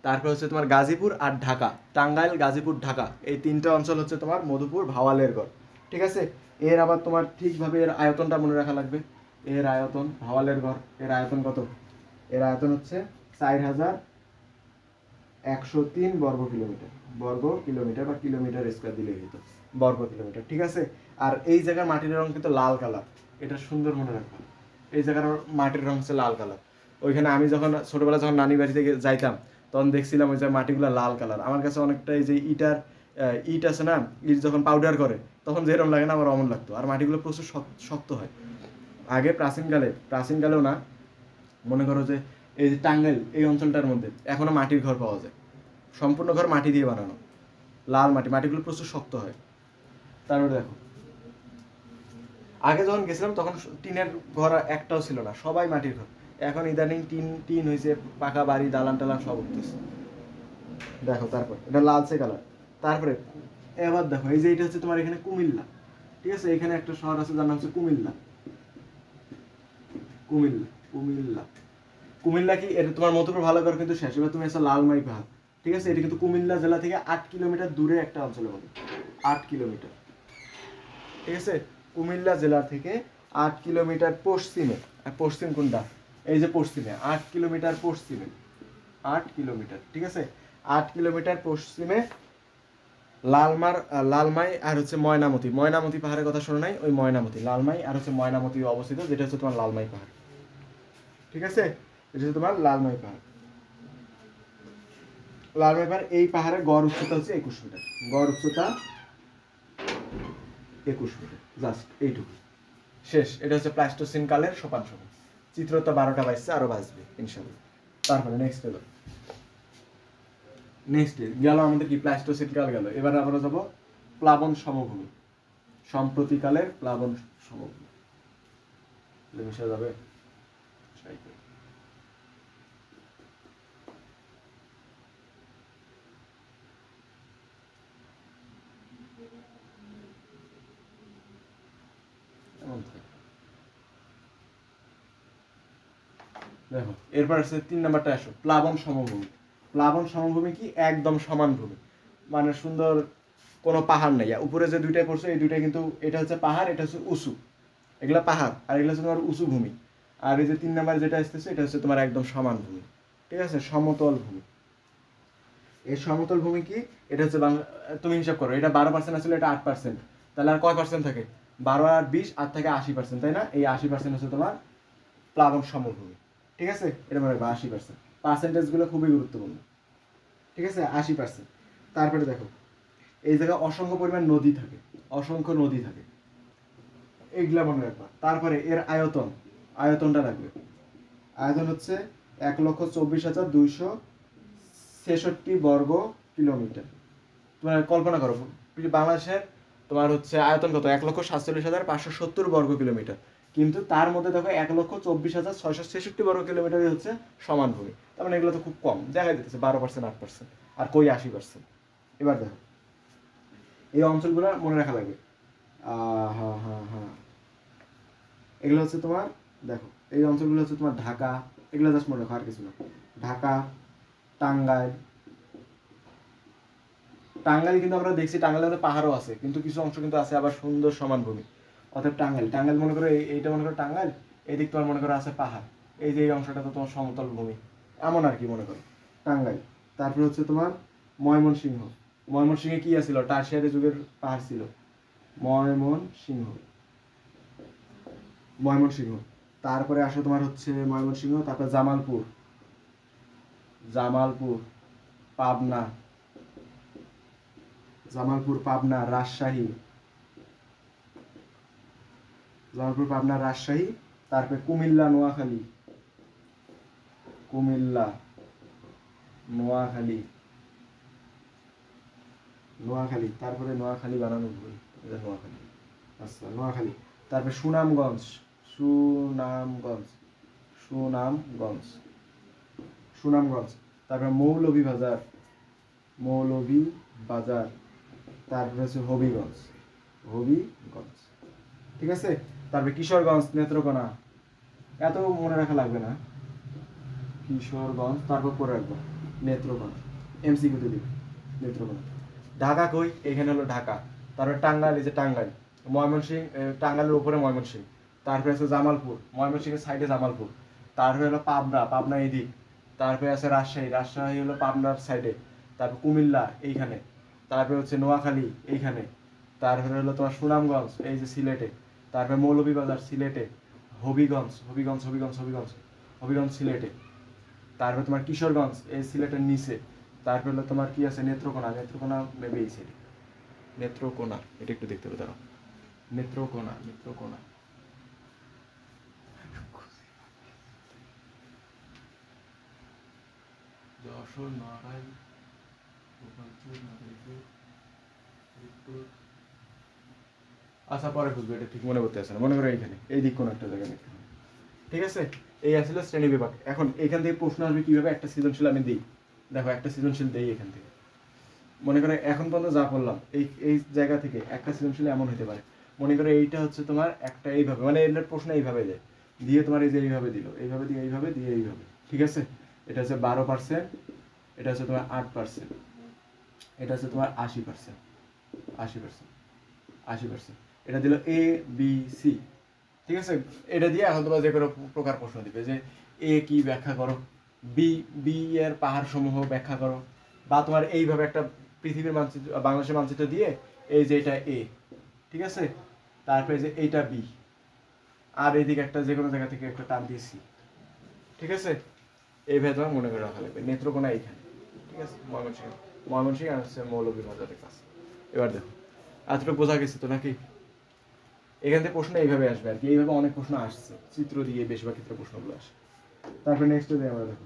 তারপর হচ্ছে তোমার গাজীপুর আর ঢাকা, টাঙ্গাইল গাজীপুর ঢাকা, এই তিনটা অঞ্চল হচ্ছে তোমার মধুপুর ভাওয়ালের গড়, ঠিক আছে? এর আবার তোমার ঠিকভাবে এর আয়তনটা মনে রাখা লাগবে। এর আয়তন, ভাওয়ালের গড়, এর আয়তন কত? এর আয়তন হচ্ছে 4103 বর্গ কিলোমিটার, বর্গ কিলোমিটার বা কিলোমিটার স্কোয়ার দিলেই হতো, বর্গ কিলোমিটার, ঠিক আছে? আর এই জায়গার মাটির রং কিন্তু লাল কালার, এটা সুন্দর মনে রাখবা। এই জায়গার মাটির রং হচ্ছে লাল কালার। ওইখানে আমি যখন ছোটবেলা যখন নানি বাড়িতে যাইতাম তখন দেখছিলাম ওই যে মাটিগুলো লাল কালার। আমার কাছে অনেকটা এই যে ইট আছে না, ইট যখন পাউডার করে তখন যেরকম লাগে না, আমার অমন লাগতো। আর মাটিগুলো প্রচুর শক্ত হয়। আগে প্রাচীনকালেও না, মনে করো যে এই যে টাঙ্গাইল এই অঞ্চলটার মধ্যে এখনো মাটির ঘর পাওয়া যায়, সম্পূর্ণ ঘর মাটি দিয়ে বানানো, লাল মাটি, মাটিগুলো প্রচুর শক্ত হয়। তারপরে দেখো, আগে যখন গেছিলাম তখন টিনের ঘর একটাও ছিল না, সবাই মাটির ঘর। এখন ইদানিং টিন হয়েছে, পাকা বাড়ি, দালান টালান সব উঠতেছে। দেখো তারপর এটা লালচে কালার। তারপরে এবার দেখো, এই যে এটা হচ্ছে তোমার এখানে কুমিল্লা, ঠিক আছে? এখানে একটা শহর আছে যার নাম হচ্ছে কুমিল্লা। কুমিল্লা কুমিল্লা কুমিল্লা কি এটা তোমার মধুপুর ভালো করে কিন্তু শেষ। এবার তুমি এসে লালমাই পাহাড়, ঠিক আছে? এটা কিন্তু কুমিল্লা জেলা থেকে 8 কিলোমিটার দূরে একটা অঞ্চলে বলে, 8 কিলোমিটার, ঠিক আছে? কুমিল্লা জেলা থেকে 8 কিলোমিটার পশ্চিমে, আর পশ্চিম কোনটা? এই যে পশ্চিমে, 8 কিলোমিটার পশ্চিমে, 8 কিলোমিটার, ঠিক আছে? 8 কিলোমিটার পশ্চিমে লালমাই আর হচ্ছে ময়নামতি পাহাড়ের কথা শোনো নাই? ওই ময়নামতি, লালমাই আর হচ্ছে ময়নামতি অবস্থিত, যেটা হচ্ছে তোমার লালমাই পাহাড়, ঠিক আছে? এটা হচ্ছে তোমার লালমাই পাহাড়। লালমাই পাহাড়, এই পাহাড়ের গড় উচ্চতা হচ্ছে 21 মিটার, গড় উচ্চতা 21 মিটার, জাস্ট এইটুকু, শেষ। এটা হচ্ছে প্লাস্টোসিন কালের সোপান সময়। চিত্র তো 12টা বাজছে, আরো বাজবে ইনশাল্লাহ। তারপরে নেক্সট গেল আমাদের কি, প্লাস্টোসিন কাল গেল। এবার আমরা যাবো প্লাবন সমভূমি, সম্প্রতিকালের প্লাবন সমভূমি। মিশে যাবে দেখো। এরপর আছে 3 নাম্বারটা, আসো প্লাবন সমভূমি। প্লাবন সমভূমি কি? একদম সমান ভূমি, মানে সুন্দর, কোনো পাহাড় নেই। উপরে যে দুইটাই পড়ছে এই দুইটাই কিন্তু, এটা হচ্ছে পাহাড়, এটা হচ্ছে উঁচু, এগুলা পাহাড়, আর এগুলো হচ্ছে তোমার উঁচু ভূমি। আর এই যে 3 নাম্বার যেটা আসতেছে এটা হচ্ছে তোমার একদম সমান ভূমি, ঠিক আছে? সমতল ভূমি। এই সমতল ভূমি কি? এটা হচ্ছে তুমি হিসাব করো, এটা 12% আসলে, এটা 8%, তাহলে আর কয় পার্সেন্ট থাকে? 12 আর 20, 8 থেকে 80%, তাই না? এই 80% হচ্ছে তোমার প্লাবন সমভূমি, ঠিক আছে? এটা মনে রাখবো 80%। পার্সেন্টেজগুলো খুবই গুরুত্বপূর্ণ, ঠিক আছে? 80%। তারপরে দেখো, এই জায়গায় অসংখ্য পরিমাণ নদী থাকে, অসংখ্য নদী থাকে, এইগুলা মনে রাখবা। তারপরে এর আয়তনটা রাখবে। আয়তন হচ্ছে 1,24,266 বর্গ কিলোমিটার। তোমার কল্পনা করো, বাংলাদেশের তোমার হচ্ছে আয়তন কত? 1,47,570 বর্গ কিলোমিটার, কিন্তু তার মধ্যে দেখো 1,24,666 বর্গ কিলোমিটারই হচ্ছে সমান ভূমি। তার মানে এগুলো তো খুব কম দেখা দিতেছে, 12%, 8%, আর কই 80%। এবার দেখো, এই অঞ্চলগুলো মনে রাখা লাগবে। এগুলো হচ্ছে তোমার, দেখো এই অঞ্চলগুলো হচ্ছে তোমার ঢাকা, এগুলো জাস্ট মনে রাখো, আর কিছু না। ঢাকা, টাঙ্গাইল। টাঙ্গাইল কিন্তু আমরা দেখছি টাঙ্গাইলে মধ্যে পাহাড়ও আছে, কিন্তু কিছু অংশ কিন্তু আছে আবার সুন্দর সমান ভূমি। অর্থাৎ টাঙ্গাইল মনে করো, এইটা মনে করো টাঙ্গাইল, এদিক তোমার মনে করো আছে পাহাড়, এই যে এই অংশটা তো তোমার সমতল ভূমি, এমন আর কি মনে করো টাঙ্গাইল। তারপরে হচ্ছে তোমার ময়মনসিংহে কি আছিল? টারশিয়ারি যুগের পাহাড় ছিল ময়মনসিংহ। তারপরে আসো তোমার হচ্ছে ময়মনসিংহ, তারপরে জামালপুর, পাবনা, রাজশাহী, তারপরে কুমিল্লা, নোয়াখালী, তারপরে নোয়াখালী বানানো ভুল, আচ্ছা নোয়াখালী। তারপরে সুনামগঞ্জ, তারপরে মৌলভীবাজার, মৌলভীবাজার, তারপরে হচ্ছে হবিগঞ্জ, হবিগঞ্জ, ঠিক আছে। তারপরে কিশোরগঞ্জ, নেত্রকোনা, এত মনে রাখা লাগবে না, কিশোরগঞ্জ, তারপর পরে রাখবো নেত্রকোনা, এমসিকিউতে দিবে নেত্রকোনা। ঢাকা কই, এখানে হলো ঢাকা। তারপরে টাঙ্গাইল, এই যে টাঙ্গাইল, ময়মনসিংহ, টাঙ্গাইলের উপরে ময়মনসিংহ, তারপরে আছে জামালপুর, ময়মনসিংহের সাইডে জামালপুর, তারপরে হলো পাবনা, পাবনা এদিক, তারপরে আছে রাজশাহী, রাজশাহী হলো পাবনার সাইডে, তারপর কুমিল্লা এইখানে, তারপরে হচ্ছে নোয়াখালী এইখানে, তারপরে হলো তোমার সুনামগঞ্জ এই যে সিলেটে, তারপরে মৌলভীবাজার সিলেটে, হবিগঞ্জ, হবিগঞ্জ হবিগঞ্জ হবিগঞ্জ হবিগঞ্জ সিলেটে, তারপরে তোমার কিশোরগঞ্জ এই সিলেটের নিচে, তারপরে হলো তোমার কি আছে নেত্রকোনা, নেত্রকোনা মেবি এই সাইডে, নেত্রকোনা, এটা একটু দেখতে হবে দাঁড়াও, নেত্রকোনা, নেত্রকোনা, যশোর, নড়াইল, গোপালপুর, নাগরিকপুর, ফরিদপুর, আচ্ছা পরে খুঁজবে, এটা ঠিক মনে করতে আসে না, মনে করো এইখানে এই দিক কোনো একটা জায়গায় দেখতে হবে, ঠিক আছে। এই আসলে শ্রেণী বিভাগ। এখন এখান থেকে প্রশ্ন আসবে কিভাবে, একটা সৃজনশীল আমি দিই, দেখো একটা সৃজনশীল দেই এখান থেকে, মনে করে এখন পর্যন্ত যা পড়লাম এই এই জায়গা থেকে একটা সৃজনশীল এমন হতে পারে, মনে করে এইটা হচ্ছে তোমার একটা এইভাবে, মানে এর প্রশ্ন এইভাবে যায়, দিয়ে তোমার এই যে এইভাবে দিল, এইভাবে দিয়ে এইভাবে দিয়ে এইভাবে, ঠিক আছে। এটা হচ্ছে 12%, এটা হচ্ছে তোমার 8%, এটা হচ্ছে তোমার 80%, 80%, 80%, এটা দিল এ বি সি, ঠিক আছে। এটা দিয়ে এখন তোমার যে কোনো প্রকার প্রশ্ন দিবে যে এ কি ব্যাখ্যা করো, বি, বি এর পাহাড় সমূহ ব্যাখ্যা করো, বা তোমার এইভাবে একটা পৃথিবীর মানচিত্র, বাংলাদেশের মানচিত্র দিয়ে এই যে এটা এ, ঠিক আছে, তারপরে যে এইটা বি, আর এইদিকে একটা যে কোনো জায়গা থেকে একটা টান দিয়ে সি, ঠিক আছে। এইভাবে তোমার মনে করে রাখা লাগবে। নেত্রকোনা এইখানে, ঠিক আছে, ময়মনসিংহ, ময়মনসিংহ আর হচ্ছে মৌলভীবাজারের কাছে। এবার দেখো এতটুকু বোঝা গেছে তো নাকি? এখান থেকে প্রশ্ন এইভাবে আসবে আর কি, এইভাবে অনেক প্রশ্ন আসছে, চিত্র দিয়ে বেশিরভাগ ক্ষেত্রে প্রশ্নগুলো আসে। তারপরে নেক্সট ডে আমরা দেখো,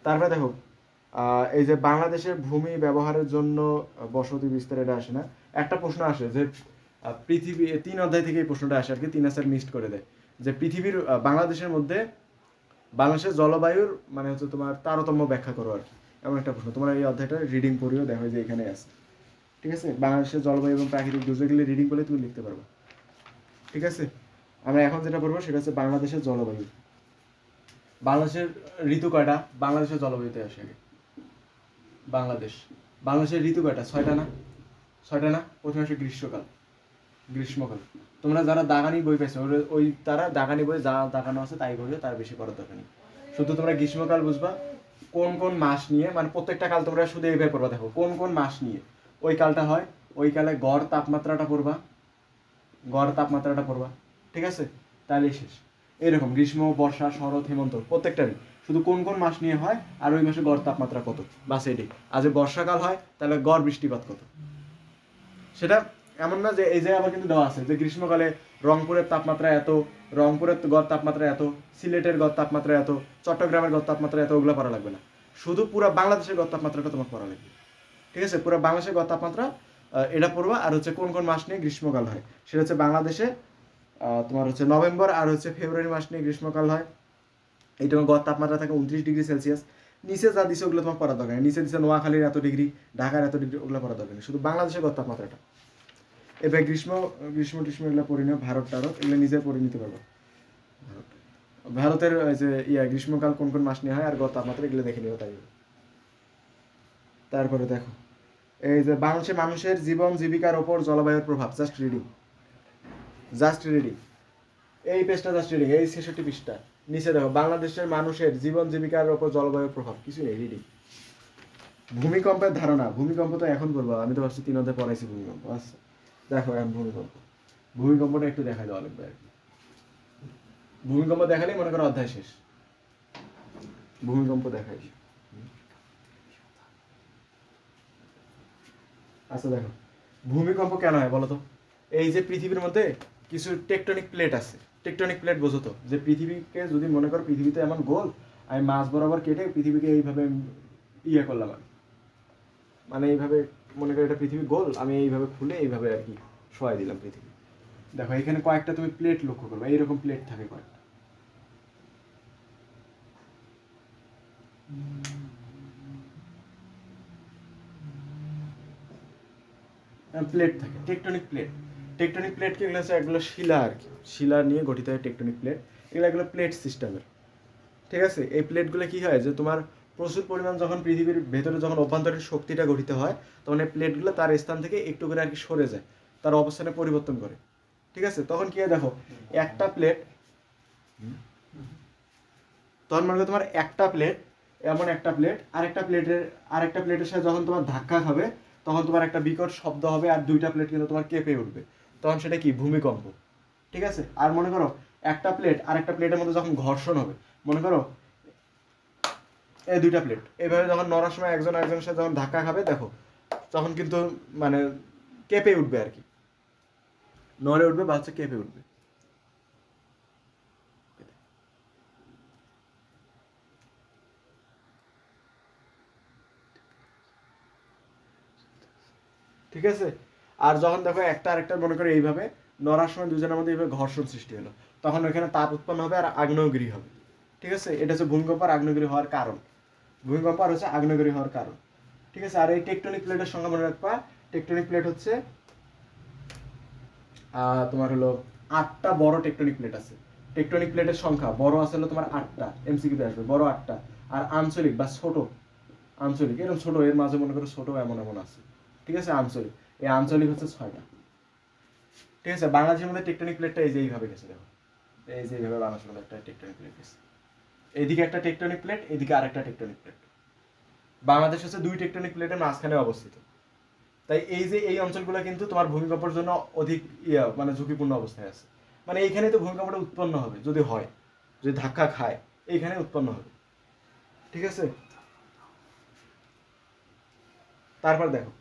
তারপরে দেখো এই যে বাংলাদেশের ভূমি ব্যবহারের জন্য বসতি বিস্তার, এটা আসে না। একটা প্রশ্ন আসে যে পৃথিবী, 3 অধ্যায় থেকে এই প্রশ্নটা আসে আর কি, 3 স্যার মিসড করে দেয় যে পৃথিবীর বাংলাদেশের মধ্যে বাংলাদেশের জলবায়ুর মানে হচ্ছে তোমার তারতম্য ব্যাখ্যা করো আর কি, এমন একটা প্রশ্ন। তোমার এই অধ্যায়টা রিডিং পড়িও, দেখো যে এখানে আছে, ঠিক আছে। বাংলাদেশের জলবায়ু এবং প্রাকৃতিক দুর্যোগগুলি রিডিং করলে তুমি লিখতে পারবে, ঠিক আছে। আমরা এখন যেটা পড়বো সেটা হচ্ছে বাংলাদেশের জলবায়ু। বাংলাদেশের ঋতু কয়টা, বাংলাদেশের জলবায়ুতে আসে আগে। বাংলাদেশের ঋতু কয়টা, 6টা না, 6টা না। প্রথমে আসে গ্রীষ্মকাল, গ্রীষ্মকাল। তোমরা যারা দাগানি বই পেয়েছো ওই তারা দাগানি বই যা দাগানো আছে তাই বইও, তার বেশি পড়ার দরকার নেই। শুধু তোমরা গ্রীষ্মকাল বুঝবা কোন কোন মাস নিয়ে, মানে প্রত্যেকটা কাল তোমরা শুধু এইভাবে পড়বা, দেখো কোন কোন মাস নিয়ে ওই কালটা হয়, ওই কালে গড় তাপমাত্রাটা পড়বা, গড় তাপমাত্রাটা পড়বা, ঠিক আছে, তাহলেই শেষ। এরকম গ্রীষ্ম, বর্ষা, শরৎ, হেমন্ত প্রত্যেকটারই শুধু কোন কোন মাস নিয়ে হয় আর ওই মাসে গড় তাপমাত্রা কত, বাস এটাই। আর যে বর্ষাকাল হয় তাহলে গড় বৃষ্টিপাত কত, সেটা এমন না যে এই জায়গায় আবার কিন্তু দেওয়া আছে যে গ্রীষ্মকালে রংপুরের তাপমাত্রা এত, রংপুরের গড় তাপমাত্রা এত, সিলেটের গড় তাপমাত্রা এত, চট্টগ্রামের গড় তাপমাত্রা এত, ওগুলো পড়া লাগবে না। শুধু পুরো বাংলাদেশের গড় তাপমাত্রাটা তোমাকে পড়া লাগবে, ঠিক আছে। পুরো বাংলাদেশের গড় তাপমাত্রা এটা পড়বা। আর হচ্ছে কোন কোন মাস নিয়ে গ্রীষ্মকাল হয় সেটা হচ্ছে বাংলাদেশে তোমার হচ্ছে নভেম্বর আর হচ্ছে ফেব্রুয়ারি মাস নিয়ে গ্রীষ্মকাল হয়। এইটা গড় তাপমাত্রা থাকে 29°C। নিচে যা দিছে ওগুলো তোমার পড়ার দরকার নেই, নিচে দিছে নোয়াখালীর এত ডিগ্রি, ঢাকার এত ডিগ্রি, ওগুলো পড়ার দরকার নেই, শুধু বাংলাদেশের গড় তাপমাত্রাটা। এবার গ্রীষ্ম টিষ্ম এগুলো পড়ি না, ভারত টারত এগুলো নিজে পড়ে নিতে পারবো। ভারতের যে গ্রীষ্মকাল কোন কোন মাস নিয়ে হয় আর গড় তাপমাত্রা এগুলো দেখে নিও তাই। তারপরে দেখো এই যে বাংলাদেশের মানুষের জীবন জীবিকার ওপর জলবায়ুর প্রভাব, জাস্ট রিডিং, জাস্ট রিডিং, এই পেজটা জাস্ট রিডিং, এই 66 পৃষ্ঠা নিচে দেখো বাংলাদেশের মানুষের জীবন জীবিকার ওপর জলবায়ুর প্রভাব, কিছু নেই, রিডিং। ভূমিকম্পের ধারণা, ভূমিকম্প তো এখন বলবো, আমি তো ভাবছি 3 অধ্যায় পড়াইছি ভূমিকম্প। আচ্ছা দেখো এখন ভূমিকম্পটা একটু দেখাই দাও অনেকবার আর কি। ভূমিকম্প দেখালেই মনে করো অধ্যায় শেষ। ভূমিকম্প দেখাই। আচ্ছা দেখো ভূমিকম্প কেন হয় বলো তো? এই যে পৃথিবীর মধ্যে কিছু টেকটনিক প্লেট আছে, টেকটনিক প্লেট বোঝো তো, যে পৃথিবীকে যদি মনে করো পৃথিবীতে এমন গোল, আমি মাছ বরাবর কেটে পৃথিবীকে এইভাবে ইয়ে করলাম আর মানে এইভাবে মনে করো এটা পৃথিবী গোল, আমি এইভাবে খুলে এইভাবে আর কি শোয়াই দিলাম পৃথিবী, দেখো এখানে কয়েকটা তুমি প্লেট লক্ষ্য করবে, এইরকম প্লেট থাকে কয়েকটা, প্লেট থাকে, টেকটনিক প্লেট। টেকটনিক প্লেট কি, এগুলো হচ্ছে এগুলো শিলা আর কি, শিলা নিয়ে গঠিত হয় টেকটনিক প্লেট। এগুলো প্লেট সিস্টেমের, ঠিক আছে। এই প্লেটগুলো কি হয় যে তোমার প্রচুর পরিমাণ যখন পৃথিবীর ভেতরে যখন অভ্যন্তরীণ শক্তিটা গঠিত হয়, তখন এই প্লেটগুলো তার স্থান থেকে একটু করে আর কি সরে যায়, তার অবস্থানে পরিবর্তন করে, ঠিক আছে। তখন কি হয় দেখো, একটা প্লেট, তখন মনে করো তোমার একটা প্লেট, এমন একটা প্লেট আরেকটা প্লেটের সাথে যখন তোমার ধাক্কা খাবে, তখন তোমার একটা বিকট শব্দ হবে, আর দুইটা প্লেট কিন্তু তোমার কেঁপে উঠবে, তখন সেটা কি, ভূমিকম্প, ঠিক আছে। আর মনে করো একটা প্লেট আরেকটা প্লেটের মধ্যে যখন ঘর্ষণ হবে, মনে করো এই দুইটা প্লেট এইভাবে যখন নড়ার সময় একজন আরেকজনের সাথে যখন ধাক্কা খাবে, দেখো তখন কিন্তু মানে কেঁপে উঠবে আর কি, নড়ে উঠবে বা হচ্ছে কেঁপে উঠবে। ঠিক আছে। আর যখন দেখো একটা আরেকটা মনে করো এইভাবে নড়ার সময় দুজনের মধ্যে এইভাবে ঘর্ষণ সৃষ্টি হলো, তখন ওইখানে তাপ উৎপন্ন হবে আর আগ্নেয়গিরি হবে, ঠিক আছে। এটা হচ্ছে ভূমিকম্প আর আগ্নেয়গিরি হওয়ার কারণ, ভূমিকম্প আর হচ্ছে আগ্নেয়গিরি হওয়ার কারণ, ঠিক আছে। আর এই টেকটনিক প্লেটের সংখ্যা মনে রাখবা, টেকটনিক প্লেট হচ্ছে তোমার হলো 8টা বড় টেকটনিক প্লেট আছে। টেকটনিক প্লেটের সংখ্যা বড় আছে হলো তোমার 8টা, এমসিকিউতে আসবে বড় 8টা। আর আঞ্চলিক বা ছোট, আঞ্চলিক এরকম ছোট, এর মাঝে মনে করো ছোট এমন এমন আছে, ঠিক আছে। আঞ্চলিক, এই আঞ্চলিক হচ্ছে 6টা, ঠিক আছে। বাংলাদেশের মধ্যে টেকটনিক প্লেটটা এই যে এইভাবে গেছে, দেখো এই যে এইভাবে বাংলাদেশের মধ্যে একটা টেকটনিক প্লেট গেছে, এইদিকে একটা টেকটনিক প্লেট, এইদিকে আরেকটা টেকটনিক প্লেট। বাংলাদেশ হচ্ছে 2 টেকটনিক প্লেটের মাঝখানে অবস্থিত, তাই এই যে এই অঞ্চলগুলো কিন্তু তোমার ভূমিকম্পের জন্য অধিক মানে ঝুঁকিপূর্ণ অবস্থায় আছে। মানে এইখানে তো ভূমিকম্পটা উৎপন্ন হবে, যদি হয়, যদি ধাক্কা খায় এইখানে উৎপন্ন হবে, ঠিক আছে। তারপর দেখো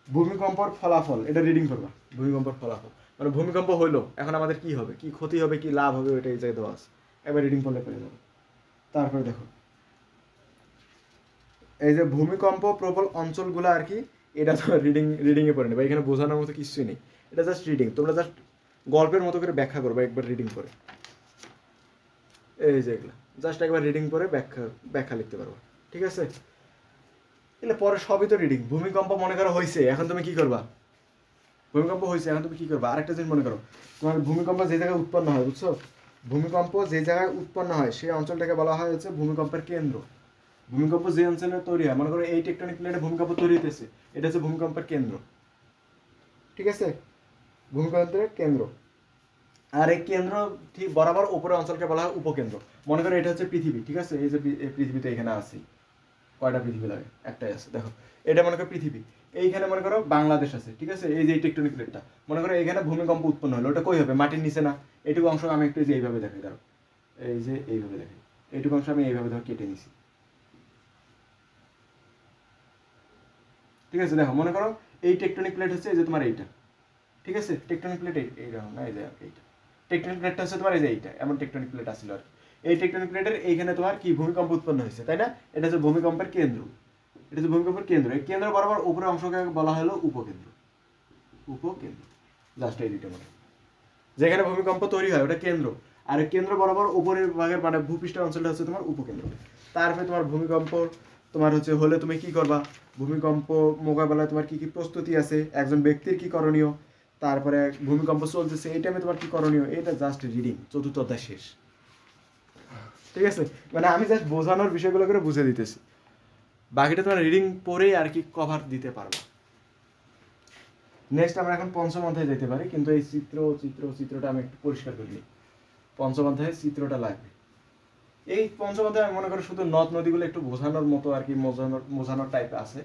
ভূমিকম্পর ফলাফল, এটা রিডিং করবা, ভূমিকম্পর ফলাফল মানে ভূমিকম্প হইলো, এখন আমাদের কি হবে, কি ক্ষতি হবে, কি লাভ হবে, ওইটা এই জায়গায় দেওয়া আছে, একবার রিডিং করলে পেয়ে যাবে। তারপরে দেখো এই যে ভূমিকম্প প্রবল অঞ্চলগুলো আর কি, এটা তো রিডিংয়ে পড়ে নেবে, এখানে বোঝানোর মতো কিছুই নেই, এটা জাস্ট রিডিং, তোমরা জাস্ট গল্পের মতো করে ব্যাখ্যা করবে একবার রিডিং করে, এই যে এগুলো জাস্ট একবার রিডিং করে ব্যাখ্যা ব্যাখ্যা লিখতে পারবো, ঠিক আছে। এগুলো পরে সবই তো রিডিং। ভূমিকম্প মনে করো হয়েছে, এখন তুমি কি করবা, ভূমিকম্প হয়েছে এখন তুমি কি করবা, আরেকটা জিনিস মনে করো, তোমার ভূমিকম্প যে জায়গায় উৎপন্ন হয়, বুঝছো, ভূমিকম্প যে জায়গায় উৎপন্ন হয় সেই অঞ্চলটাকে বলা হয় হচ্ছে ভূমিকম্পের কেন্দ্র। ভূমিকম্প যে অঞ্চলে তৈরি হয়, মনে করো এই টেকটনিক প্লেটে ভূমিকম্প তৈরি হতেছে, এটা হচ্ছে ভূমিকম্পের কেন্দ্র, ঠিক আছে, ভূমিকম্পের কেন্দ্র। আর এই কেন্দ্র ঠিক বরাবর উপরের অঞ্চলকে বলা হয় উপকেন্দ্র। মনে করো এটা হচ্ছে পৃথিবী, ঠিক আছে, এই যে পৃথিবীতে এখানে আছি, কয়টা পৃথিবী লাগে, একটাই আছে, দেখো এটা মনে করো পৃথিবী, এইখানে মনে করো বাংলাদেশ আছে, ঠিক আছে, এই যে টেকটনিক প্লেটটা, মনে করো এখানে ভূমিকম্প উৎপন্ন হলো, ওটা কই হবে, মাটির নিচে না, এইটুকু অংশ আমি একটু যে এইভাবে দেখাই, ধরো এই যে এইভাবে দেখাই, এইটুকু অংশ আমি এইভাবে ধরো কেটে নিছি, ঠিক আছে। দেখো মনে করো এই টেকটনিক প্লেট হচ্ছে এই যে তোমার এইটা, ঠিক আছে, টেকটনিক প্লেট এইরকম না, এই যে এইটা টেকটনিক প্লেটটা হচ্ছে তোমার এই যে এইটা, এমন টেকটনিক প্লেট আসছিল আর কি। এই টেকটনিক প্লেটের এইখানে তোমার কি ভূমিকম্প উৎপন্ন হয়েছে, তাই না, এটা হচ্ছে ভূমিকম্পের কেন্দ্র, এটা হচ্ছে ভূমিকম্পের কেন্দ্র। এই কেন্দ্র বরাবর উপরের অংশকে বলা হলো উপকেন্দ্র, উপকেন্দ্র, জাস্ট এই দুইটা মনে, যেখানে ভূমিকম্প তৈরি হয় ওটা কেন্দ্র, আর এই কেন্দ্র বরাবর উপরের ভাগের মানে ভূপৃষ্ঠের অঞ্চলটা হচ্ছে তোমার উপকেন্দ্র। তারপরে তোমার ভূমিকম্প তোমার হচ্ছে হলে তুমি কি করবা, ভূমিকম্প মোকাবেলায় তোমার কি কি প্রস্তুতি আছে, একজন ব্যক্তির কি করণীয়, তারপরে ভূমিকম্প চলতেছে এই টাইমে তোমার কি করণীয়, এটা জাস্ট রিডিং, চতুর্থ অধ্যায় শেষ, ঠিক আছে। মানে আমি জাস্ট বোঝানোর বিষয়গুলো করে বুঝে দিতেছি, বাকিটা তোমার রিডিং পড়েই আর কি কভার দিতে পারবো। নেক্সট আমরা এখন পঞ্চম অধ্যায়ে যেতে পারি, কিন্তু এই চিত্রটা আমি একটু পরিষ্কার করে নিই। পঞ্চম অধ্যায়ে চিত্রটা লাগবে। এই পঞ্চম অধ্যায়ে আমি মনে করি শুধু নদ নদীগুলো একটু বোঝানোর মতো আর কি, বোঝানোর টাইপ আছে,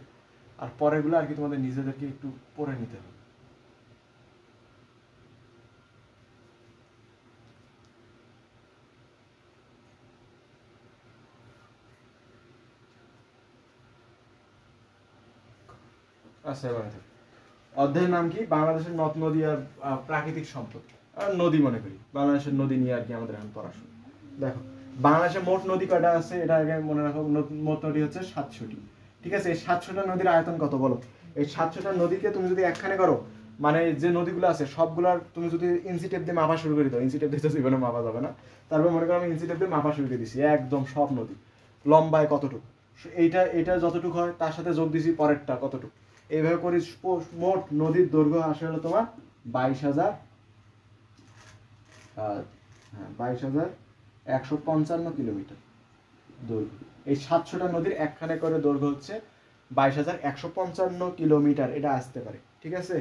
আর পরেরগুলো আর কি তোমাদের নিজেদেরকে একটু পড়ে নিতে হবে। আচ্ছা এবার অধ্যায়ের নাম কি, বাংলাদেশের নদ নদী আর প্রাকৃতিক সম্পদ, আর নদী মনে করি বাংলাদেশের নদী নিয়ে আর কি আমাদের এখন পড়াশোনা। দেখো বাংলাদেশে মোট নদী কয়টা আছে, এটা আগে মনে রাখো, মোট নদী হচ্ছে 700টি, ঠিক আছে। এই 700টা নদীর আয়তন কত বলো, এই 700টা নদীকে তুমি যদি একখানে করো, মানে যে নদীগুলো আছে সবগুলার তুমি যদি ইঞ্চি টেপ দিয়ে মাপা শুরু করে দাও, ইঞ্চি টেপ দিয়ে তো জীবনে মাপা যাবে না, তারপর মনে করো আমি ইঞ্চি টেপ দিয়ে মাপা শুরু করে দিছি একদম সব নদী লম্বায় কতটুকু, এইটা যতটুকু হয় তার সাথে যোগ দিছি পরেরটা কতটুকু, এইভাবে করি মোট নদীর দৈর্ঘ্য আসে হলো তোমার 22,000, হ্যাঁ 22,155 কিলোমিটার দৈর্ঘ্য। এই 700টা নদীর একখানে করে দৈর্ঘ্য হচ্ছে 22,155 কিলোমিটার, এটা আসতে পারে, ঠিক আছে।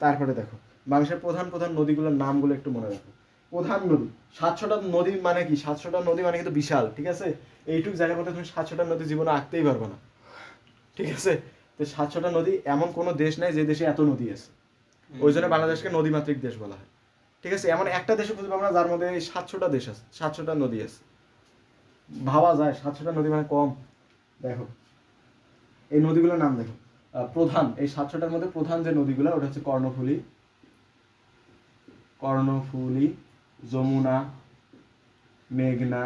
তারপরে দেখো বাংলাদেশের প্রধান প্রধান নদীগুলোর নামগুলো একটু মনে রাখো। প্রধান নদী 700টা নদী মানে কি, 700টা নদী মানে কিন্তু বিশাল, ঠিক আছে। এইটুকু জায়গার মধ্যে তুমি 700টা নদী জীবনে আঁকতেই পারবে না, ঠিক আছে। তো 700টা নদী, এমন কোনো দেশ নাই যে দেশে এত নদী আছে, ওই জন্য বাংলাদেশকে নদীমাতৃক দেশ বলা হয়, ঠিক আছে। এমন একটা দেশে খুঁজে পাবো না যার মধ্যে 700টা দেশ আছে, 700টা নদী আছে, ভাবা যায় 700টা নদী মানে কম। দেখো এই নদীগুলোর নাম দেখো, প্রধান এই 700টার মধ্যে প্রধান যে নদীগুলো ওটা হচ্ছে কর্ণফুলী, যমুনা, মেঘনা,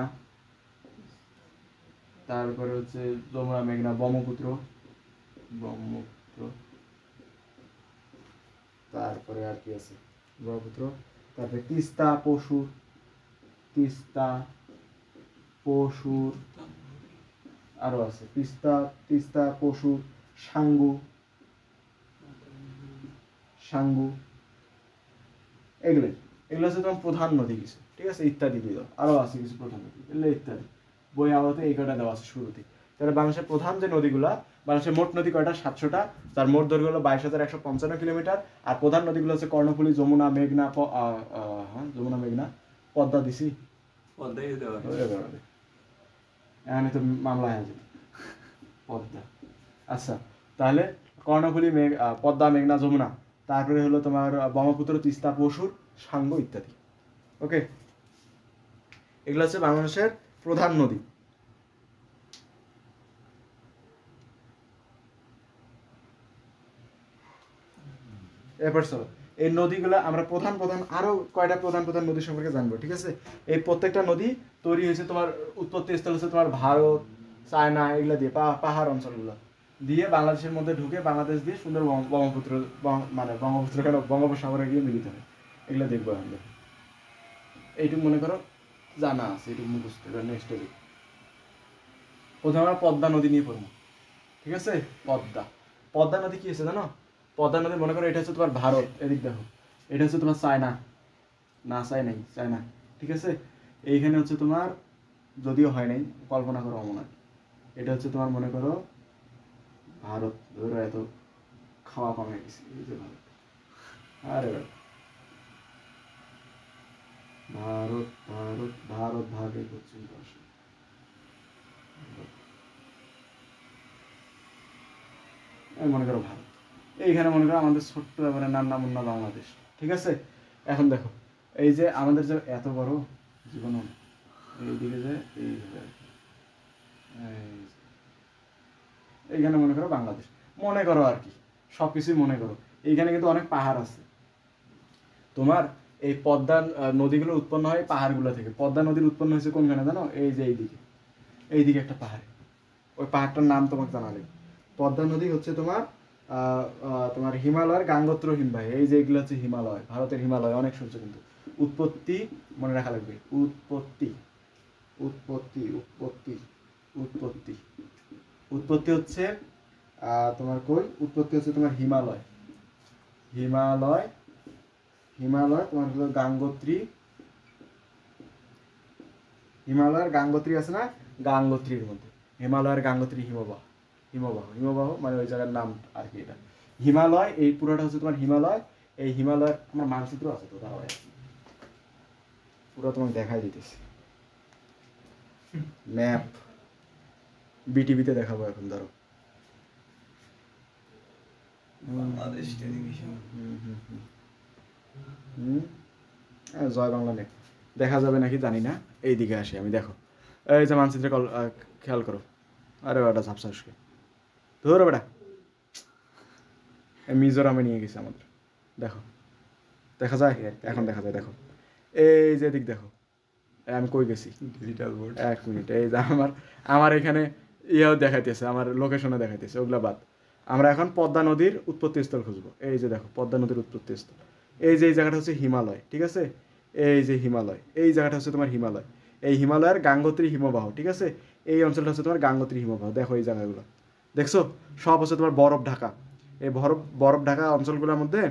তারপরে হচ্ছে যমুনা, মেঘনা, ব্রহ্মপুত্র, তারপরে আর কি আছে ব্রহ্মপুত্র, তারপরে তিস্তা, পশুর আরো আছে তিস্তা, পশুর, সাঙ্গু, এগুলো হচ্ছে তোমার প্রধান নদী কিছু, ঠিক আছে, ইত্যাদি দিল আরো আছে কিছু প্রধান নদী, এগুলো ইত্যাদি বই আওয়াতে এই কটা দেওয়া আছে শুরুতে। তাহলে বাংলাদেশের প্রধান যে নদীগুলা, বাংলাদেশের মোট নদী কয়টা, 700টা, তার মোট দৈর্ঘ্য হলো 22,155 কিলোমিটার। আর প্রধান নদীগুলো হচ্ছে কর্ণফুলী, যমুনা, মেঘনা, পদ্মা দিছি, এখানে তো মামলা হয়ে যাবে পদ্মা। আচ্ছা তাহলে কর্ণফুলী, পদ্মা, মেঘনা, যমুনা, তারপরে হলো তোমার ব্রহ্মপুত্র, তিস্তা, পশুর, সাঙ্গু ইত্যাদি। ওকে, এগুলো হচ্ছে বাংলাদেশের প্রধান নদী। এরপর এই নদীগুলো আমরা প্রধান আরো কয়টা প্রধান নদী সম্পর্কে জানবো, ঠিক আছে। এই প্রত্যেকটা নদী তৈরি হয়েছে তোমার উৎপত্তি স্থল হচ্ছে তোমার ভারত, চায়না, এগুলো দিয়ে পাহাড় অঞ্চলগুলো দিয়ে বাংলাদেশের মধ্যে ঢুকে বাংলাদেশ দিয়ে সুন্দর ব্রহ্মপুত্র কেন বঙ্গোপসাগরে গিয়ে মিলিত হয়, এগুলো দেখবো আমরা। এইটুকু মনে করো জানা আছে, এইটুকু মুখস্থ। নেক্সট প্রথমে আমরা পদ্মা নদী নিয়ে পড়বো, ঠিক আছে। পদ্মা নদী কি আছে জানো? পদ্মা নদী মনে করো এটা হচ্ছে তোমার ভারত, এদিক দেখো, এটা হচ্ছে তোমার চায়না, ঠিক আছে। এইখানে হচ্ছে তোমার, যদিও হয় নাই, কল্পনা করো অমন, এটা হচ্ছে তোমার মনে করো ভারত, ধরো এত খাওয়া কমে গেছে, ভারত, আরে ভারত ভাগে পশ্চিম পাশে, মনে করো ভারত, এইখানে মনে করো আমাদের ছোট্ট ব্যাপারে নান্না মুন্না বাংলাদেশ, ঠিক আছে। এখন দেখো এই যে আমাদের যে এত বড় জীবন, এইদিকে যে এইখানে মনে করো বাংলাদেশ, মনে করো আর কি, সবকিছুই মনে করো। এইখানে কিন্তু অনেক পাহাড় আছে তোমার। এই পদ্মা নদীগুলো উৎপন্ন হয় পাহাড়গুলো থেকে। পদ্মা নদীর উৎপন্ন হয়েছে কোনখানে জানো? এই যে এইদিকে একটা পাহাড়, ওই পাহাড়টার নাম তোমাকে জানালে। পদ্মা নদী হচ্ছে তোমার তোমার হিমালয়ের গাঙ্গোত্র হিমবাহ, এই যে এগুলো হচ্ছে হিমালয়, ভারতের হিমালয় অনেক সূর্য, কিন্তু উৎপত্তি মনে রাখা লাগবে, উৎপত্তি হচ্ছে তোমার কই, উৎপত্তি হচ্ছে তোমার হিমালয় তোমার হলো হিমালয়ের গাঙ্গোত্রী আছে না, গাঙ্গোত্রীর মধ্যে হিমালয়ের গাঙ্গোত্রী হিমবাহ মানে ওই জায়গার নাম আর কি। এটা হিমালয়, এই পুরোটা হচ্ছে তোমার হিমালয়। এই হিমালয়ের আমার মানচিত্র আছে তো, দাঁড়াও পুরো তোমাকে দেখাই দিতেছি, ম্যাপ বিটিভিতে দেখাবো এখন, ধরো বাংলাদেশ টেলিভিশন, জয় বাংলা নেট দেখা যাবে নাকি জানি না। এইদিকে আসি আমি, দেখো এই যে মানচিত্রে খেয়াল করো, আরে বেটা ঝাপসাসকে ধরো বেটা, মিজোরামে নিয়ে গেছে আমাদের, দেখো দেখা যায়, এখন দেখা যায়, দেখো এই যে দিক দেখো, আমি কই গেছি, ডিজিটাল বোর্ড, 1 মিনিট, এই যে আমার এখানে ইয়েও দেখাইতেছে, আমার লোকেশনে দেখাইতেছে, ওগুলা বাদ। আমরা এখন পদ্মা নদীর উৎপত্তিস্থল খুঁজবো। এই যে দেখো পদ্মা নদীর উৎপত্তিস্থল, এই যে এই জায়গাটা হচ্ছে হিমালয়, ঠিক আছে, এই যে হিমালয়, এই জায়গাটা হচ্ছে তোমার হিমালয়, এই হিমালয়ের গাঙ্গোত্রী হিমবাহ, ঠিক আছে, এই অঞ্চলটা হচ্ছে তোমার গাঙ্গোত্রী হিমবাহ। দেখো এই জায়গাগুলো দেখছো, সব হচ্ছে তোমার বরফ ঢাকা। এই বরফ বরফ ঢাকা অঞ্চলগুলোর মধ্যে,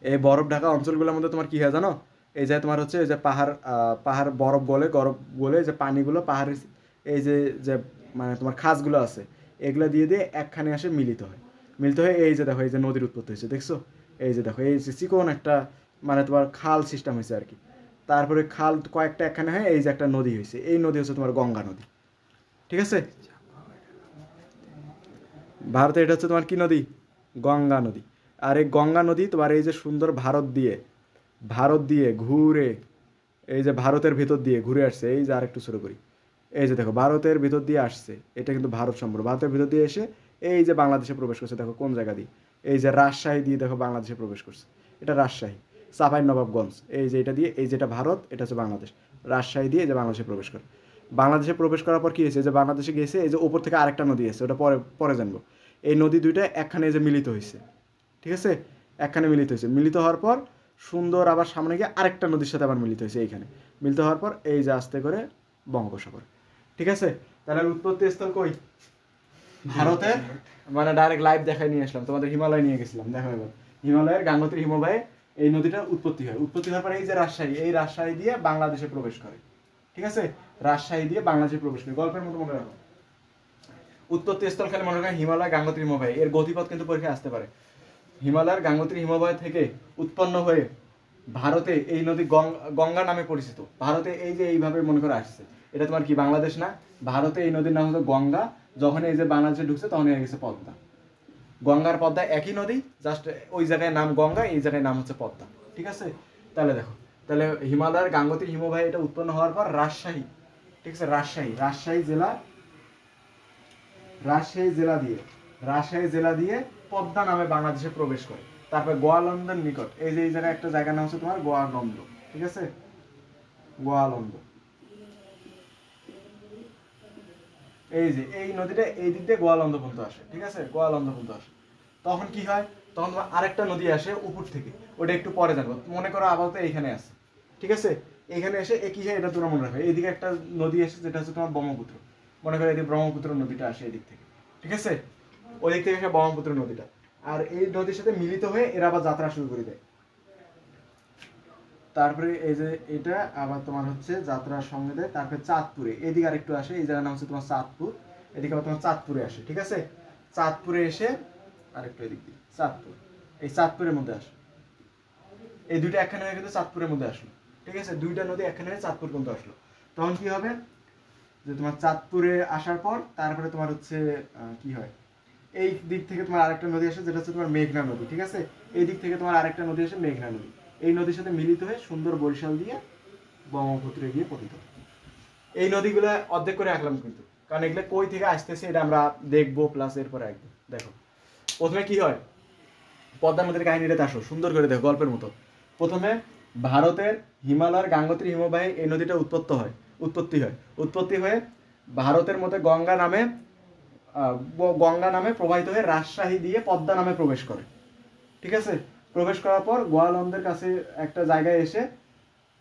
এই বরফ ঢাকা অঞ্চলগুলোর মধ্যে তোমার কি হয় জানো, এই যে তোমার হচ্ছে এই যে পাহাড়, পাহাড় বরফ গলে যে পানিগুলো পাহাড়ের এই যে যে মানে তোমার খাসগুলো আছে, এগুলো দিয়ে দিয়ে একখানে আসে মিলিত হয়। মিলিত হয়ে এই যে দেখো এই যে নদীর উৎপত্তি হয়েছে, দেখছো, এই যে দেখো এই যে চিকন একটা মানে তোমার খাল সিস্টেম হয়েছে আর কি। তারপরে খাল কয়েকটা একখানে হয়, এই যে একটা নদী হয়েছে, এই নদী হচ্ছে তোমার গঙ্গা নদী, ঠিক আছে। ভারতে এটা হচ্ছে তোমার কি নদী, গঙ্গা নদী। আর এই গঙ্গা নদী তোমার এই যে সুন্দর ভারত দিয়ে ঘুরে, এই যে ভারতের ভেতর দিয়ে ঘুরে আসছে, এই যে আরেকটু শুরু করি, এই যে দেখো ভারতের ভিতর দিয়ে আসছে, এটা কিন্তু ভারত সম্পর্ক, ভারতের ভিতর দিয়ে এসে এই যে বাংলাদেশে প্রবেশ করছে, দেখো কোন জায়গা দিয়ে, এই যে রাজশাহী দিয়ে দেখো বাংলাদেশে প্রবেশ করছে, এটা রাজশাহী, চাঁপাই নবাবগঞ্জ, এই যে এটা দিয়ে, এই যেটা ভারত, এটা হচ্ছে বাংলাদেশ, রাজশাহী দিয়ে এই যে বাংলাদেশে প্রবেশ করে। বাংলাদেশে প্রবেশ করার পর কি হয়েছে, যে বাংলাদেশে গিয়েছে, এই যে ওপর থেকে আরেকটা নদী আছে, ওটা পরে পরে জানবো। এই নদী দুইটা একখানে এই যে মিলিত হয়েছে, ঠিক আছে, একখানে মিলিত হয়েছে, মিলিত হওয়ার পর সুন্দর আবার সামনে গিয়ে আরেকটা নদীর সাথে আবার মিলিত হয়েছে, এইখানে মিলিত হওয়ার পর এই যে আস্তে করে বঙ্গোপসাগর, ঠিক আছে। তাহলে উৎপত্তি স্থল কই, ভারতের, মানে ডাইরেক্ট লাইভ দেখায় নিয়ে আসলাম তোমাদের, হিমালয় নিয়ে গেছিলাম, দেখো এবার হিমালয়ের গাঙ্গোত্রী হিমবাহে এই নদীটা উৎপত্তি হয়, উৎপত্তি হওয়ার পরে এই যে রাজশাহী, এই রাজশাহী দিয়ে বাংলাদেশে প্রবেশ করে, ঠিক আছে, রাজশাহী দিয়ে বাংলাদেশে প্রবেশ করে, গল্পের মতো মনে রাখো। উৎপত্তি স্থল খালি মনে রাখা হিমালয় গাঙ্গোত্রী হিমবাহ, এর গতিপথ কিন্তু পরীক্ষায় আসতে পারে। হিমালয়ের গাঙ্গোত্রী হিমবাহ থেকে উৎপন্ন হয়ে ভারতে এই নদী গঙ্গা নামে পরিচিত, ভারতে এই যে এইভাবে মনে করে আসছে, এটা তোমার কি বাংলাদেশ না, ভারতে এই নদীর নাম হচ্ছে গঙ্গা, যখন এই যে বাংলাদেশে ঢুকছে তখন হয়ে গেছে পদ্মা। গঙ্গার পদ্মা একই নদী, জাস্ট ওই জায়গায় নাম গঙ্গা, এই জায়গায় নাম হচ্ছে পদ্মা, ঠিক আছে। তাহলে দেখো, তাহলে হিমালয়ের গাঙ্গোত্রী হিমবাহ এটা উৎপন্ন হওয়ার পর রাজশাহী, ঠিক আছে, রাজশাহী জেলা দিয়ে পদ্মা নামে বাংলাদেশে প্রবেশ করে। তারপরে গোয়ালন্দের নিকট এই যে এই জায়গায় একটা জায়গার নাম হচ্ছে তোমার গোয়ালন্দ, ঠিক আছে, গোয়ালন্দ, এই যে এই নদীটা এই দিক দিয়ে গোয়ালন্দ পর্যন্ত আসে, ঠিক আছে, গোয়ালন্দ পর্যন্ত আসে। তখন কি হয়, তখন তোমার আরেকটা নদী আসে উপর থেকে, ওটা একটু পরে জানবো, মনে করো আপাতত এইখানে আছে, ঠিক আছে, এইখানে এসে কি হয় এটা তোমরা মনে রাখবে, এইদিকে একটা নদী আসে যেটা হচ্ছে তোমার ব্রহ্মপুত্র, মনে করো এদিকে ব্রহ্মপুত্র নদীটা আসে এদিক থেকে, ঠিক আছে, ওই দিক থেকে আসে ব্রহ্মপুত্র নদীটা, আর এই নদীর সাথে মিলিত হয়ে এরা আবার যাত্রা শুরু করে দেয়। তারপরে এই যে এটা আবার তোমার হচ্ছে যাত্রার সঙ্গে দেয়, তারপরে চাঁদপুরে এদিকে আরেকটু আসে, এই জায়গার নাম হচ্ছে তোমার চাঁদপুর, এদিকে আবার তোমার চাঁদপুরে আসে, ঠিক আছে, চাঁদপুরে এসে আরেকটু এদিক দিয়ে চাঁদপুর, এই চাঁদপুরের মধ্যে আসে, এই দুইটা একখানে হয়ে কিন্তু চাঁদপুরের মধ্যে আসলো, ঠিক আছে, দুইটা নদী একখানে হয়ে চাঁদপুর পর্যন্ত আসলো। তখন কি হবে, যে তোমার চাঁদপুরে আসার পর তারপরে তোমার হচ্ছে কি হয়, এই দিক থেকে তোমার আরেকটা নদী আসে যেটা হচ্ছে তোমার মেঘনা নদী, ঠিক আছে, এই দিক থেকে তোমার আরেকটা নদী আসে মেঘনা নদী, এই নদীর সাথে মিলিত হয়ে সুন্দর বরিশাল দিয়ে ব্রহ্মপুত্রে গিয়ে পতিত। এই নদীগুলো অর্ধেক করে রাখলাম কিন্তু, কারণ এগুলো কই থেকে আসতেছে এটা আমরা দেখবো, প্লাস এরপরে একদম দেখো প্রথমে কি হয়, পদ্মা নদীর কাহিনীটা আসো সুন্দর করে দেখো গল্পের মতো। প্রথমে ভারতের হিমালয়ের গাঙ্গোত্রী হিমবাহে এই নদীটা উৎপত্তি হয়ে ভারতের মধ্যে গঙ্গা নামে প্রবাহিত হয়ে রাজশাহী দিয়ে পদ্মা নামে প্রবেশ করে, ঠিক আছে, প্রবেশ করার পর গোয়ালন্দের কাছে একটা জায়গায় এসে